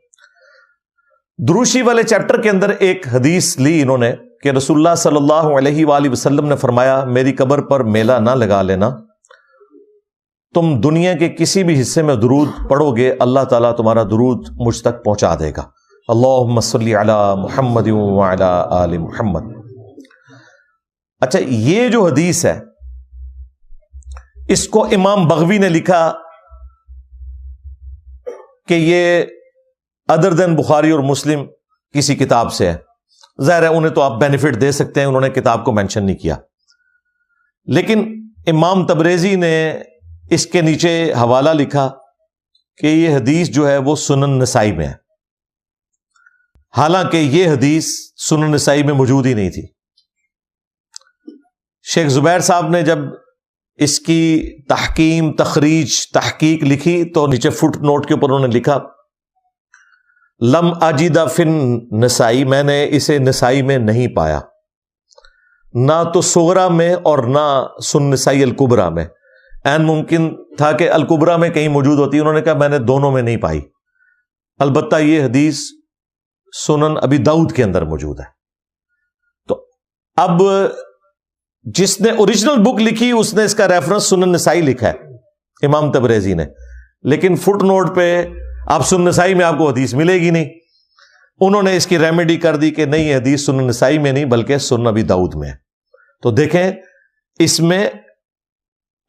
دروشی والے چیپٹر کے اندر ایک حدیث لی انہوں نے کہ رسول اللہ صلی اللہ علیہ وآلہ وسلم نے فرمایا میری قبر پر میلہ نہ لگا لینا، تم دنیا کے کسی بھی حصے میں درود پڑھو گے اللہ تعالیٰ تمہارا درود مجھ تک پہنچا دے گا. اللہم صلی علی محمد وعلی آل محمد. اچھا، یہ جو حدیث ہے اس کو امام بغوی نے لکھا کہ یہ ادر دین بخاری اور مسلم کسی کتاب سے ہے. ظاہر ہے انہیں تو آپ بینیفٹ دے سکتے ہیں، انہوں نے کتاب کو مینشن نہیں کیا. لیکن امام تبریزی نے اس کے نیچے حوالہ لکھا کہ یہ حدیث جو ہے وہ سنن نسائی میں ہے، حالانکہ یہ حدیث سنن نسائی میں موجود ہی نہیں تھی. شیخ زبیر صاحب نے جب اس کی تحکیم، تخریج، تحقیق لکھی تو نیچے فٹ نوٹ کے اوپر انہوں نے لکھا لم اجد فن نسائی، میں نے اسے نسائی میں نہیں پایا، نہ تو صغرا میں اور نہ سن نسائی الکبرا میں. این ممکن تھا کہ الکبرا میں کہیں موجود ہوتی، انہوں نے کہا میں نے دونوں میں نہیں پائی. البتہ یہ حدیث سنن ابی داؤد کے اندر موجود ہے. تو اب جس نے اوریجنل بک لکھی اس نے اس کا ریفرنس سنن نسائی لکھا ہے امام تبریزی نے، لیکن فٹ نوٹ پہ آپ سنن نسائی میں آپ کو حدیث ملے گی نہیں. انہوں نے اس کی ریمیڈی کر دی کہ نہیں، یہ حدیث سنن نسائی میں نہیں بلکہ سنن ابی داؤد میں ہے. تو دیکھیں اس میں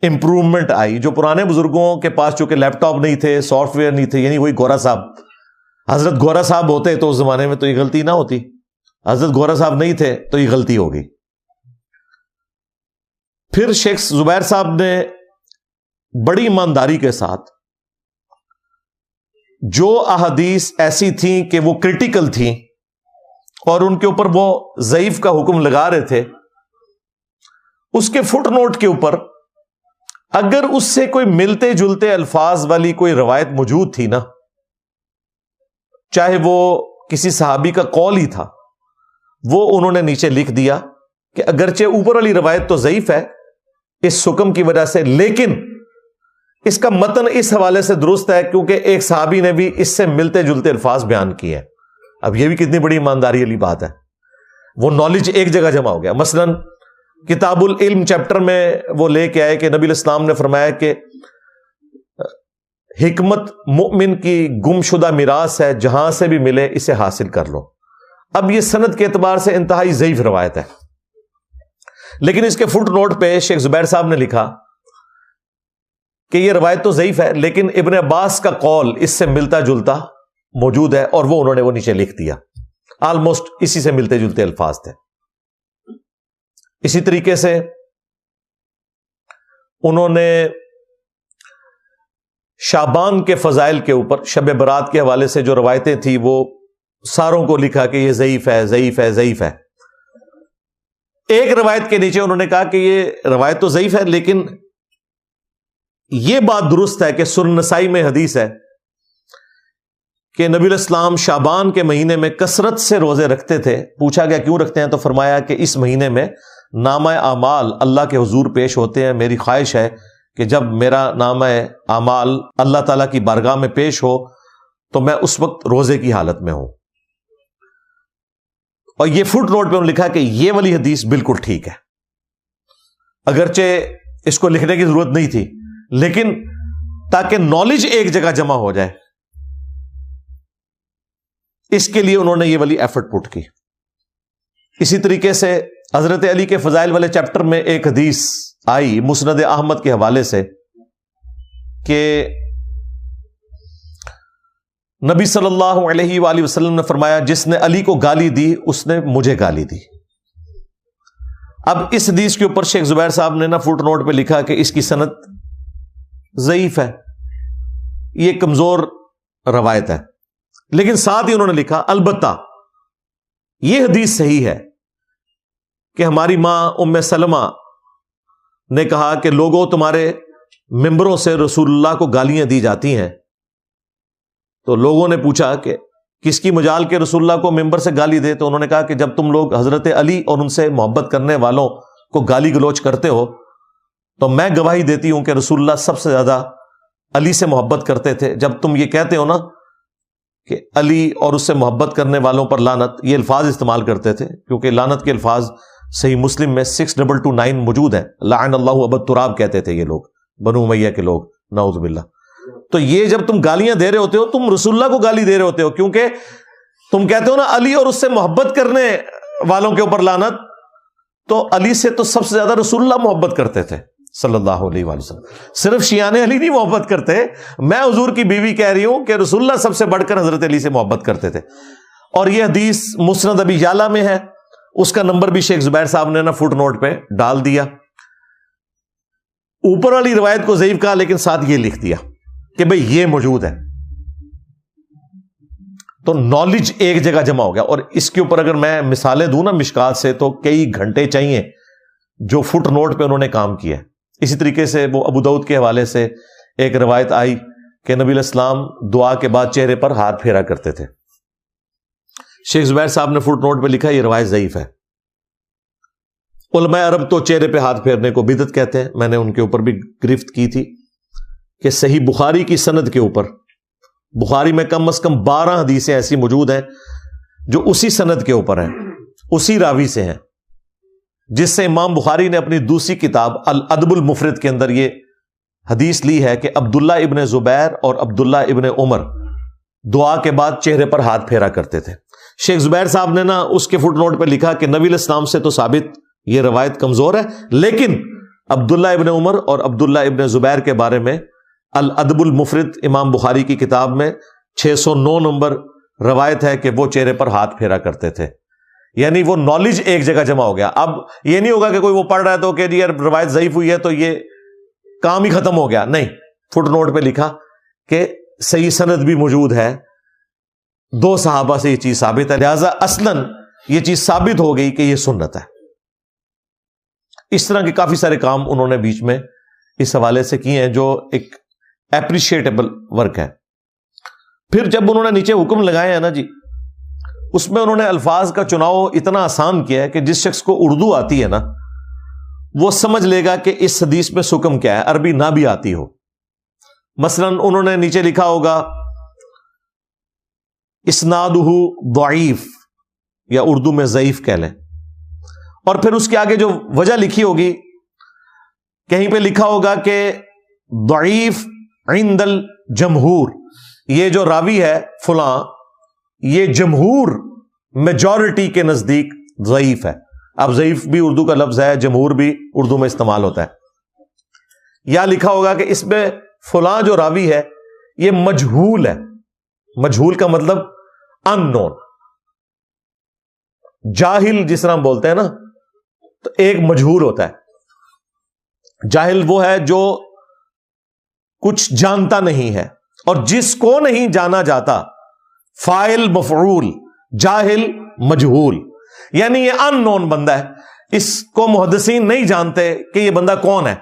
امپروومنٹ آئی. جو پرانے بزرگوں کے پاس چونکہ لیپ ٹاپ نہیں تھے، سافٹ ویئر نہیں تھے، یعنی وہی گورا صاحب، حضرت گورا صاحب ہوتے تو اس زمانے میں تو یہ غلطی نہ ہوتی. حضرت گورا صاحب نہیں تھے تو یہ غلطی ہوگی. پھر شیخ زبیر صاحب نے بڑی ایمانداری کے ساتھ جو احادیث ایسی تھیں کہ وہ کرٹیکل تھیں اور ان کے اوپر وہ ضعیف کا حکم لگا رہے تھے، اس کے فٹ نوٹ کے اوپر اگر اس سے کوئی ملتے جلتے الفاظ والی کوئی روایت موجود تھی نا، چاہے وہ کسی صحابی کا قول ہی تھا، وہ انہوں نے نیچے لکھ دیا کہ اگرچہ اوپر والی روایت تو ضعیف ہے اس حکم کی وجہ سے، لیکن اس کا متن اس حوالے سے درست ہے کیونکہ ایک صحابی نے بھی اس سے ملتے جلتے الفاظ بیان کیے ہیں۔ اب یہ بھی کتنی بڑی ایمانداری والی بات ہے، وہ نالج ایک جگہ جمع ہو گیا۔ مثلا کتاب العلم چیپٹر میں وہ لے کے آئے کہ نبی الاسلام نے فرمایا کہ حکمت مؤمن کی گم شدہ میراث ہے، جہاں سے بھی ملے اسے حاصل کر لو۔ اب یہ سند کے اعتبار سے انتہائی ضعیف روایت ہے، لیکن اس کے فٹ نوٹ پہ شیخ زبیر صاحب نے لکھا کہ یہ روایت تو ضعیف ہے لیکن ابن عباس کا قول اس سے ملتا جلتا موجود ہے، اور وہ انہوں نے وہ نیچے لکھ دیا، آلموسٹ اسی سے ملتے جلتے الفاظ تھے۔ اسی طریقے سے انہوں نے شعبان کے فضائل کے اوپر شب برات کے حوالے سے جو روایتیں تھیں وہ ساروں کو لکھا کہ یہ ضعیف ہے ضعیف ہے ضعیف ہے۔ ایک روایت کے نیچے انہوں نے کہا کہ یہ روایت تو ضعیف ہے لیکن یہ بات درست ہے کہ سنن نسائی میں حدیث ہے کہ نبی الاسلام شعبان کے مہینے میں کثرت سے روزے رکھتے تھے۔ پوچھا گیا کیوں رکھتے ہیں، تو فرمایا کہ اس مہینے میں نامہ اعمال اللہ کے حضور پیش ہوتے ہیں، میری خواہش ہے کہ جب میرا نامہ اعمال اللہ تعالیٰ کی بارگاہ میں پیش ہو تو میں اس وقت روزے کی حالت میں ہوں۔ اور یہ فٹ نوٹ پہ انہوں نے لکھا کہ یہ والی حدیث بالکل ٹھیک ہے، اگرچہ اس کو لکھنے کی ضرورت نہیں تھی، لیکن تاکہ نالج ایک جگہ جمع ہو جائے اس کے لیے انہوں نے یہ والی ایفرٹ پٹ کی۔ اسی طریقے سے حضرت علی کے فضائل والے چیپٹر میں ایک حدیث آئی مسند احمد کے حوالے سے کہ نبی صلی اللہ علیہ وآلہ وسلم نے فرمایا جس نے علی کو گالی دی اس نے مجھے گالی دی۔ اب اس حدیث کے اوپر شیخ زبیر صاحب نے نا فٹ نوٹ پہ لکھا کہ اس کی سند ضعیف ہے، یہ کمزور روایت ہے، لیکن ساتھ ہی انہوں نے لکھا البتہ یہ حدیث صحیح ہے کہ ہماری ماں ام سلمہ نے کہا کہ لوگوں تمہارے ممبروں سے رسول اللہ کو گالیاں دی جاتی ہیں۔ تو لوگوں نے پوچھا کہ کس کی مجال کے رسول اللہ کو ممبر سے گالی دے، تو انہوں نے کہا کہ جب تم لوگ حضرت علی اور ان سے محبت کرنے والوں کو گالی گلوچ کرتے ہو تو میں گواہی دیتی ہوں کہ رسول اللہ سب سے زیادہ علی سے محبت کرتے تھے۔ جب تم یہ کہتے ہو نا کہ علی اور اس سے محبت کرنے والوں پر لعنت، یہ الفاظ استعمال کرتے تھے کیونکہ لعنت کے الفاظ صحیح مسلم میں 6229 موجود ہے، لعن اللہ ابا تراب کہتے تھے یہ لوگ، بنو امیہ کے لوگ، نعوذ باللہ۔ تو یہ جب تم گالیاں دے رہے ہوتے ہو تم رسول اللہ کو گالی دے رہے ہوتے ہو، کیونکہ تم کہتے ہو نا علی اور اس سے محبت کرنے والوں کے اوپر لعنت، تو علی سے تو سب سے زیادہ رسول اللہ محبت کرتے تھے صلی اللہ علیہ وآلہ وسلم۔ صرف شیعان علی نہیں محبت کرتے، میں حضور کی بیوی کہہ رہی ہوں کہ رسول اللہ سب سے بڑھ کر حضرت علی سے محبت کرتے تھے۔ اور یہ حدیث مسند ابی یعلا میں ہے، اس کا نمبر بھی شیخ زبیر صاحب نے نا فٹ نوٹ پہ ڈال دیا۔ اوپر والی روایت کو ضعیف کہا لیکن ساتھ یہ لکھ دیا کہ بھئی یہ موجود ہے، تو نالج ایک جگہ جمع ہو گیا۔ اور اس کے اوپر اگر میں مثالیں دوں نا مشکات سے تو کئی گھنٹے چاہیے جو فٹ نوٹ پہ انہوں نے کام کیا ہے۔ اسی طریقے سے وہ ابو داؤد کے حوالے سے ایک روایت آئی کہ نبی علیہ السلام دعا کے بعد چہرے پر ہاتھ پھیرا کرتے تھے۔ شیخ زبیر صاحب نے فٹ نوٹ پہ لکھا یہ روایت ضعیف ہے۔ علماء عرب تو چہرے پہ ہاتھ پھیرنے کو بدعت کہتے ہیں، میں نے ان کے اوپر بھی گرفت کی تھی کہ صحیح بخاری کی سند کے اوپر، بخاری میں کم از کم 12 حدیثیں ایسی موجود ہیں جو اسی سند کے اوپر ہیں، اسی راوی سے ہیں، جس سے امام بخاری نے اپنی دوسری کتاب الادب المفرد کے اندر یہ حدیث لی ہے کہ عبداللہ ابن زبیر اور عبداللہ ابن عمر دعا کے بعد چہرے پر ہاتھ پھیرا کرتے تھے۔ شیخ زبیر صاحب نے نا اس کے فٹ نوٹ پہ لکھا کہ نبی علیہ السلام سے تو ثابت یہ روایت کمزور ہے، لیکن عبداللہ ابن عمر اور عبداللہ ابن زبیر کے بارے میں الادب المفرد امام بخاری کی کتاب میں 609 نمبر روایت ہے کہ وہ چہرے پر ہاتھ پھیرا کرتے تھے۔ یعنی وہ نالج ایک جگہ جمع ہو گیا۔ اب یہ نہیں ہوگا کہ کوئی وہ پڑھ رہا ہے تو کہ یہ روایت ضعیف ہوئی ہے تو یہ کام ہی ختم ہو گیا، نہیں، فٹ نوٹ پہ لکھا کہ صحیح سند بھی موجود ہے، 2 صحابہ سے یہ چیز ثابت ہے، لہذا اصلاً یہ چیز ثابت ہو گئی کہ یہ سنت ہے. اس طرح کے کافی سارے کام انہوں نے بیچ میں اس حوالے سے کیے ہیں جو ایک اپریشیٹیبل ورک ہے. پھر جب انہوں نے نیچے حکم لگائے ہیں نا جی، اس میں انہوں نے الفاظ کا چناؤ اتنا آسان کیا ہے کہ جس شخص کو اردو آتی ہے نا وہ سمجھ لے گا کہ اس حدیث میں حکم کیا ہے، عربی نہ بھی آتی ہو. مثلا انہوں نے نیچے لکھا ہوگا اسنادہ ضعیف، یا اردو میں ضعیف کہہ لیں، اور پھر اس کے آگے جو وجہ لکھی ہوگی کہیں پہ لکھا ہوگا کہ ضعیف عند الجمہور، یہ جو راوی ہے فلاں یہ جمہور میجورٹی کے نزدیک ضعیف ہے. اب ضعیف بھی اردو کا لفظ ہے، جمہور بھی اردو میں استعمال ہوتا ہے. یا لکھا ہوگا کہ اس میں فلاں جو راوی ہے یہ مجہول ہے. مجہول کا مطلب ان نون. جاہل جس طرح ہم بولتے ہیں نا، تو ایک مجہول ہوتا ہے. جاہل وہ ہے جو کچھ جانتا نہیں ہے، اور جس کو نہیں جانا جاتا فاعل مفعول، جاہل مجہول، یعنی یہ ان نون بندہ ہے، اس کو محدثین نہیں جانتے کہ یہ بندہ کون ہے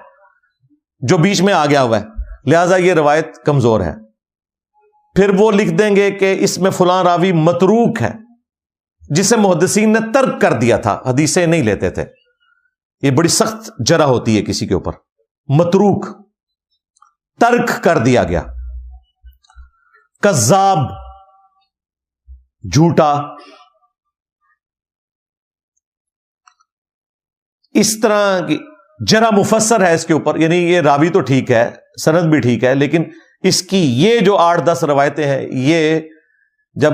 جو بیچ میں آ گیا ہوا ہے، لہذا یہ روایت کمزور ہے. پھر وہ لکھ دیں گے کہ اس میں فلاں راوی متروک ہے، جسے محدثین نے ترک کر دیا تھا، حدیثیں نہیں لیتے تھے. یہ بڑی سخت جرح ہوتی ہے کسی کے اوپر، متروک، ترک کر دیا گیا. کذاب، جھوٹا. اس طرح کی جرح مفسر ہے اس کے اوپر، یعنی یہ راوی تو ٹھیک ہے، سند بھی ٹھیک ہے، لیکن اس کی یہ جو 8-10 روایتیں ہیں یہ جب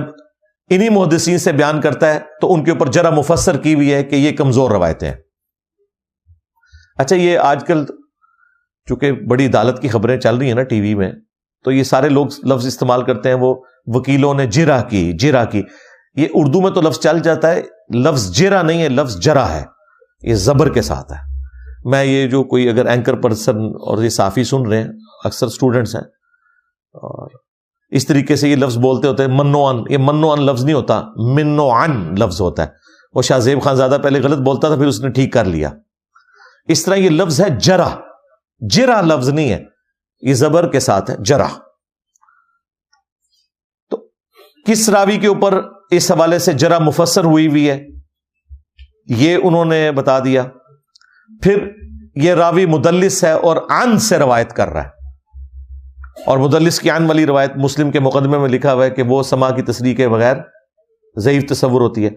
انہی محدثین سے بیان کرتا ہے تو ان کے اوپر جرح مفسر کی ہوئی ہے کہ یہ کمزور روایتیں ہیں. اچھا، یہ آج کل چونکہ بڑی عدالت کی خبریں چل رہی ہیں نا ٹی وی میں، تو یہ سارے لوگ لفظ استعمال کرتے ہیں، وہ وکیلوں نے جرح کی. یہ اردو میں تو لفظ چل جاتا ہے، لفظ جرح نہیں ہے، لفظ جرح ہے، یہ زبر کے ساتھ ہے. میں یہ جو کوئی اگر اینکر پرسن اور یہ صحافی سن رہے ہیں، اکثر سٹوڈنٹس ہیں، اور اس طریقے سے یہ لفظ بولتے ہوتے ہیں منو ان، یہ منو ان لفظ نہیں ہوتا، منو ان لفظ ہوتا ہے. وہ شاہ زیب خان زیادہ پہلے غلط بولتا تھا، پھر اس نے ٹھیک کر لیا. اس طرح یہ لفظ ہے جرح. جرح لفظ نہیں ہے، یہ زبر کے ساتھ ہے، جرح. تو کس راوی کے اوپر اس حوالے سے جرح مفسر ہوئی ہے یہ انہوں نے بتا دیا. پھر یہ راوی مدلس ہے اور عن سے روایت کر رہا ہے، اور مدلس کی عن والی روایت مسلم کے مقدمے میں لکھا ہوا ہے کہ وہ سما کی تصریح کے بغیر ضعیف تصور ہوتی ہے.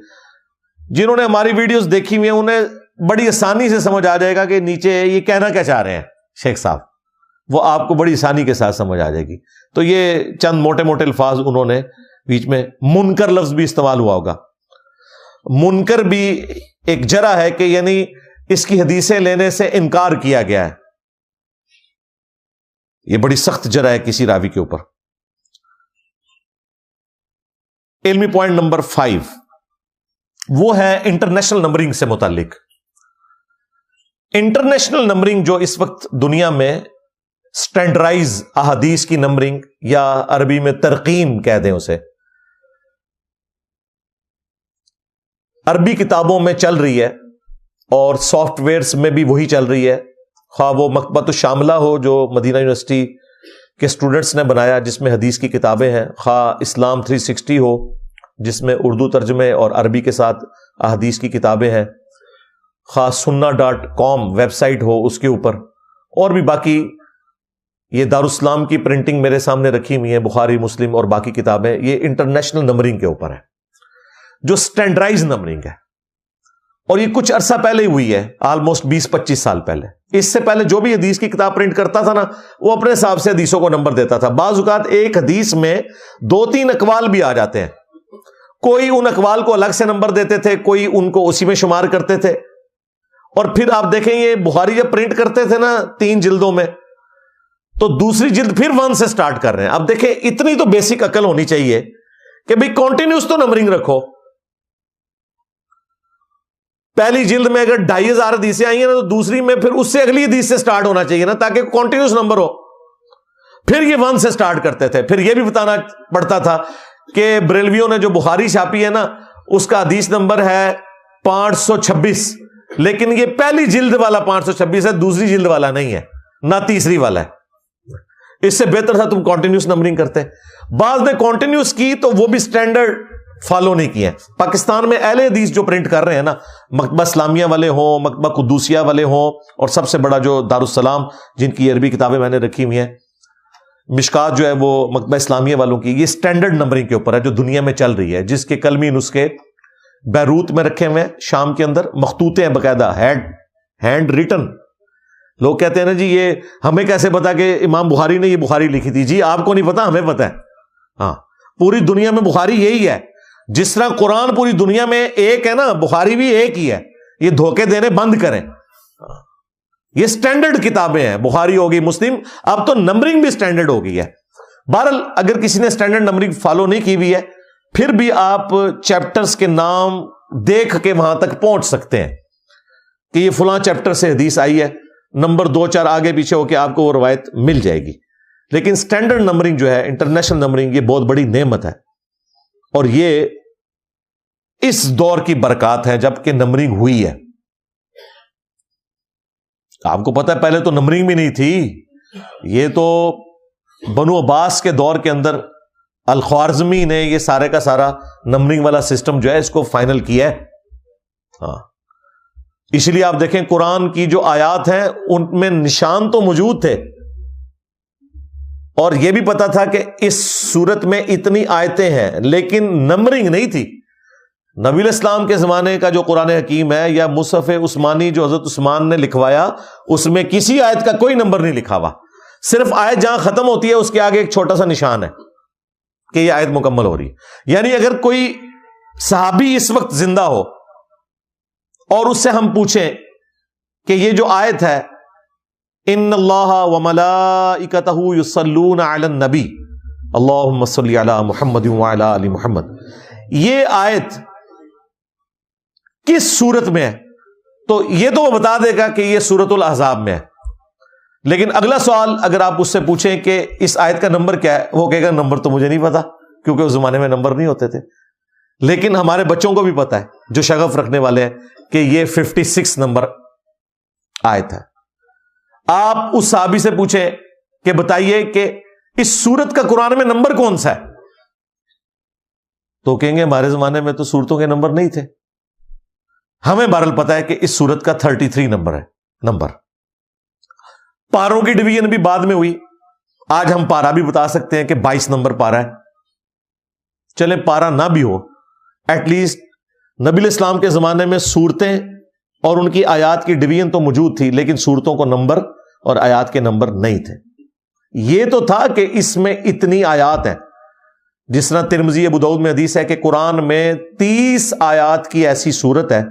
جنہوں نے ہماری ویڈیوز دیکھی ہوئی ہیں انہیں بڑی آسانی سے سمجھ آ جائے گا کہ نیچے یہ کہنا کیا چاہ رہے ہیں شیخ صاحب، وہ آپ کو بڑی آسانی کے ساتھ سمجھ آ جائے گی. تو یہ چند موٹے موٹے الفاظ انہوں نے بیچ میں، منکر لفظ بھی استعمال ہوا ہوگا. منکر بھی ایک جرح ہے کہ یعنی اس کی حدیثیں لینے سے انکار کیا گیا ہے. یہ بڑی سخت جرح ہے کسی راوی کے اوپر. علمی پوائنٹ نمبر 5 وہ ہے انٹرنیشنل نمبرنگ سے متعلق. انٹرنیشنل نمبرنگ جو اس وقت دنیا میں سٹینڈرائز احادیث کی نمبرنگ، یا عربی میں ترقیم کہہ دیں اسے، عربی کتابوں میں چل رہی ہے اور سافٹ ویئرز میں بھی وہی چل رہی ہے. خواہ وہ مکتبۃ الشاملہ ہو جو مدینہ یونیورسٹی کے اسٹوڈنٹس نے بنایا جس میں حدیث کی کتابیں ہیں، خواہ اسلام 360 ہو جس میں اردو ترجمے اور عربی کے ساتھ احادیث کی کتابیں ہیں، خواہ سنہ.com ویب سائٹ ہو اس کے اوپر، اور بھی باقی یہ دارالاسلام کی پرنٹنگ میرے سامنے رکھی ہوئی ہے، بخاری، مسلم اور باقی کتابیں. یہ انٹرنیشنل نمبرنگ کے اوپر ہے جو سٹینڈرائز نمبرنگ ہے، اور یہ کچھ عرصہ پہلے ہوئی ہے، آلموسٹ 20-25 سال پہلے. اس سے پہلے جو بھی حدیث کی کتاب پرنٹ کرتا تھا نا وہ اپنے حساب سے حدیثوں کو نمبر دیتا تھا. بعض اوقات ایک حدیث میں 2-3 اقوال بھی آ جاتے ہیں، کوئی ان اقوال کو الگ سے نمبر دیتے تھے، کوئی ان کو اسی میں شمار کرتے تھے. اور پھر آپ دیکھیں یہ بخاری جب پرنٹ کرتے تھے نا 3 جلدوں میں، تو دوسری جلد پھر 1 سے سٹارٹ کر رہے ہیں. اب دیکھیں اتنی تو بیسک عقل ہونی چاہیے کہ بھئی کنٹینیوس تو نمبرنگ رکھو. پہلی جلد میں اگر 2500 حدیثیں آئی ہیں نا تو دوسری میں پھر اس سے اگلی حدیث سے سٹارٹ ہونا چاہیے نا، تاکہ کنٹینیوس نمبر ہو. پھر یہ 1 سے سٹارٹ کرتے تھے. پھر یہ بھی بتانا پڑتا تھا کہ بریلویوں نے جو بخاری چھاپی ہے نا اس کا حدیث نمبر ہے 526، لیکن یہ پہلی جلد والا 526 ہے، دوسری جلد والا نہیں ہے، نہ تیسری والا ہے۔ اس سے بہتر تھا تم کنٹینیوس نمبرنگ کرتے۔ بعض نے کنٹینیوس کی تو وہ بھی سٹینڈرڈ فالو نہیں کیے۔ پاکستان میں اہل حدیث جو پرنٹ کر رہے ہیں نا، مکتبہ اسلامیہ والے ہوں، مکتبہ قدوسیہ والے ہوں، اور سب سے بڑا جو دارالسلام جن کی عربی کتابیں میں نے رکھی ہوئی ہیں، مشکات جو ہے وہ مکتبہ اسلامیہ والوں کی، یہ سٹینڈرڈ نمبرنگ کے اوپر ہے جو دنیا میں چل رہی ہے، جس کے کلمی نسخے بیروت میں رکھے ہوئے ہیں، شام کے اندر مخطوطے ہیں باقاعدہ، ہینڈ ریٹن۔ لوگ کہتے ہیں نا جی یہ ہمیں کیسے پتا کہ امام بخاری نے یہ بخاری لکھی تھی؟ جی آپ کو نہیں پتا، ہمیں پتا ہے۔ ہاں، پوری دنیا میں بخاری یہی ہے، جس طرح قرآن پوری دنیا میں ایک ہے نا، بخاری بھی ایک ہی ہے۔ یہ دھوکے دینے بند کریں، یہ سٹینڈرڈ کتابیں ہیں، بخاری ہوگی، مسلم، اب تو نمبرنگ بھی سٹینڈرڈ ہو گئی ہے۔ بہرحال اگر کسی نے سٹینڈرڈ نمبرنگ فالو نہیں کی ہوئی ہے، پھر بھی آپ چیپٹرز کے نام دیکھ کے وہاں تک پہنچ سکتے ہیں کہ یہ فلاں چیپٹر سے حدیث آئی ہے، نمبر 2-4 آگے پیچھے ہو کے آپ کو وہ روایت مل جائے گی۔ لیکن سٹینڈرڈ نمبرنگ جو ہے، انٹرنیشنل نمبرنگ، یہ بہت بڑی نعمت ہے، اور یہ اس دور کی برکات ہے جب کہ نمبرنگ ہوئی ہے۔ آپ کو پتا ہے پہلے تو نمبرنگ بھی نہیں تھی، یہ تو بنو عباس کے دور کے اندر الخوارزمی نے یہ سارے کا سارا نمبرنگ والا سسٹم جو ہے اس کو فائنل کیا ہے۔ ہاں، اس لیے آپ دیکھیں قرآن کی جو آیات ہیں ان میں نشان تو موجود تھے، اور یہ بھی پتا تھا کہ اس سورت میں اتنی آیتیں ہیں، لیکن نمبرنگ نہیں تھی۔ نبی علیہ السلام کے زمانے کا جو قرآن حکیم ہے یا مصحف عثمانی جو حضرت عثمان نے لکھوایا، اس میں کسی آیت کا کوئی نمبر نہیں لکھا ہوا، صرف آیت جہاں ختم ہوتی ہے اس کے آگے ایک چھوٹا سا نشان ہے کہ یہ آیت مکمل ہو رہی ہے۔ یعنی اگر کوئی صحابی اس وقت زندہ ہو اور اس سے ہم پوچھیں کہ یہ جو آیت ہے ان اللہ وملائکتہ یصلون علی النبی اللہم صلی علی محمد وعلی آل محمد، یہ آیت کس سورت میں ہے؟ تو یہ تو وہ بتا دے گا کہ یہ سورۃ الاحزاب میں ہے۔ لیکن اگلا سوال اگر آپ اس سے پوچھیں کہ اس آیت کا نمبر کیا ہے، وہ کہے گا نمبر تو مجھے نہیں پتا، کیونکہ اس زمانے میں نمبر نہیں ہوتے تھے۔ لیکن ہمارے بچوں کو بھی پتا ہے جو شغف رکھنے والے ہیں کہ یہ 56 نمبر آیت ہے۔ آپ اس صحابی سے پوچھیں کہ بتائیے کہ اس سورت کا قرآن میں نمبر کون سا ہے، تو کہیں گے ہمارے زمانے میں تو سورتوں کے نمبر نہیں تھے۔ ہمیں بہرحال پتا ہے کہ اس سورت کا 33 نمبر ہے۔ نمبر پاروں کی ڈویژن بھی بعد میں ہوئی، آج ہم پارا بھی بتا سکتے ہیں کہ 22 نمبر پارا ہے۔ چلے پارا نہ بھی ہو، ایٹ لیسٹ نبی علیہ السلام کے زمانے میں سورتیں اور ان کی آیات کی ڈویژن تو موجود تھی، لیکن سورتوں کو نمبر اور آیات کے نمبر نہیں تھے۔ یہ تو تھا کہ اس میں اتنی آیات ہیں، جس طرح ترمذی ابو داؤد میں حدیث ہے کہ قرآن میں 30 آیات کی ایسی سورت ہے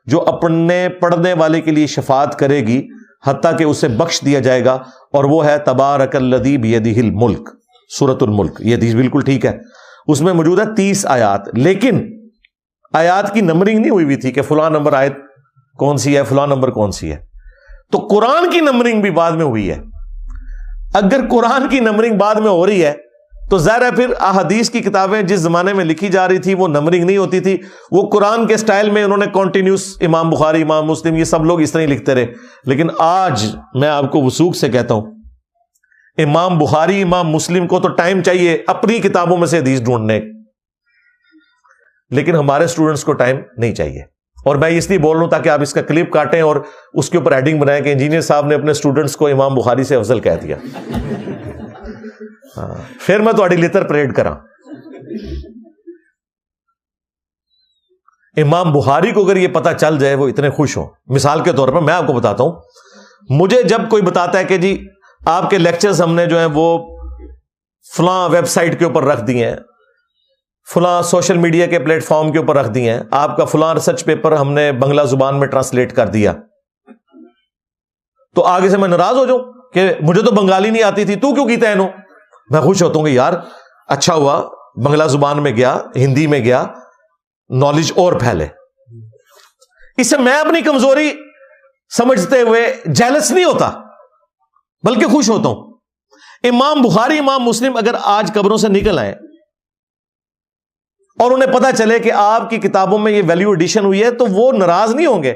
جو اپنے پڑھنے والے کے لیے شفاعت کرے گی، حتیٰ کہ اسے بخش دیا جائے گا، اور وہ ہے تبارک الذی بیدہ الملک، سورۃ الملک۔ یہ حدیث بالکل ٹھیک ہے، اس میں موجود ہے 30 آیات، لیکن آیات کی نمبرنگ نہیں ہوئی تھی کہ فلاں نمبر آیت کون سی ہے، فلاں نمبر کون سی ہے۔ تو قرآن کی نمبرنگ بھی بعد میں ہوئی ہے۔ اگر قرآن کی نمبرنگ بعد میں ہو رہی ہے تو ظاہر ہے پھر احادیث کی کتابیں جس زمانے میں لکھی جا رہی تھی وہ نمبرنگ نہیں ہوتی تھی، وہ قرآن کے سٹائل میں انہوں نے کنٹینیوس، امام بخاری، امام مسلم، یہ سب لوگ اس طرح ہی لکھتے رہے۔ لیکن آج میں آپ کو وثوق سے کہتا ہوں، امام بخاری، امام مسلم کو تو ٹائم چاہیے اپنی کتابوں میں سے حدیث ڈھونڈنے، لیکن ہمارے اسٹوڈنٹس کو ٹائم نہیں چاہیے۔ اور میں اس لیے بول رہا ہوں تاکہ آپ اس کا کلپ کاٹیں اور اس کے اوپر ایڈنگ بنائیں کہ انجینئر صاحب نے اپنے اسٹوڈنٹس کو امام بخاری سے افضل کہہ دیا۔ پھر میں تھوڑی لتر پریڈ کرا۔ امام بخاری کو اگر یہ پتا چل جائے وہ اتنے خوش ہوں۔ مثال کے طور پر میں آپ کو بتاتا ہوں، مجھے جب کوئی بتاتا ہے کہ جی آپ کے لیکچرز ہم نے جو ہیں وہ فلاں ویب سائٹ کے اوپر رکھ دیے ہیں، فلاں سوشل میڈیا کے پلیٹ فارم کے اوپر رکھ دیے ہیں، آپ کا فلاں ریسرچ پیپر ہم نے بنگلہ زبان میں ٹرانسلیٹ کر دیا، تو آگے سے میں ناراض ہو جاؤں کہ مجھے تو بنگالی نہیں آتی تھی، تو کیوں کیتا ہے؟ میں خوش ہوتا ہوں کہ یار اچھا ہوا بنگلہ زبان میں گیا، ہندی میں گیا، نالج اور پھیلے۔ اس سے میں اپنی کمزوری سمجھتے ہوئے جیلس نہیں ہوتا، بلکہ خوش ہوتا ہوں۔ امام بخاری، امام مسلم اگر آج قبروں سے نکل آئے اور انہیں پتہ چلے کہ آپ کی کتابوں میں یہ ویلیو ایڈیشن ہوئی ہے تو وہ ناراض نہیں ہوں گے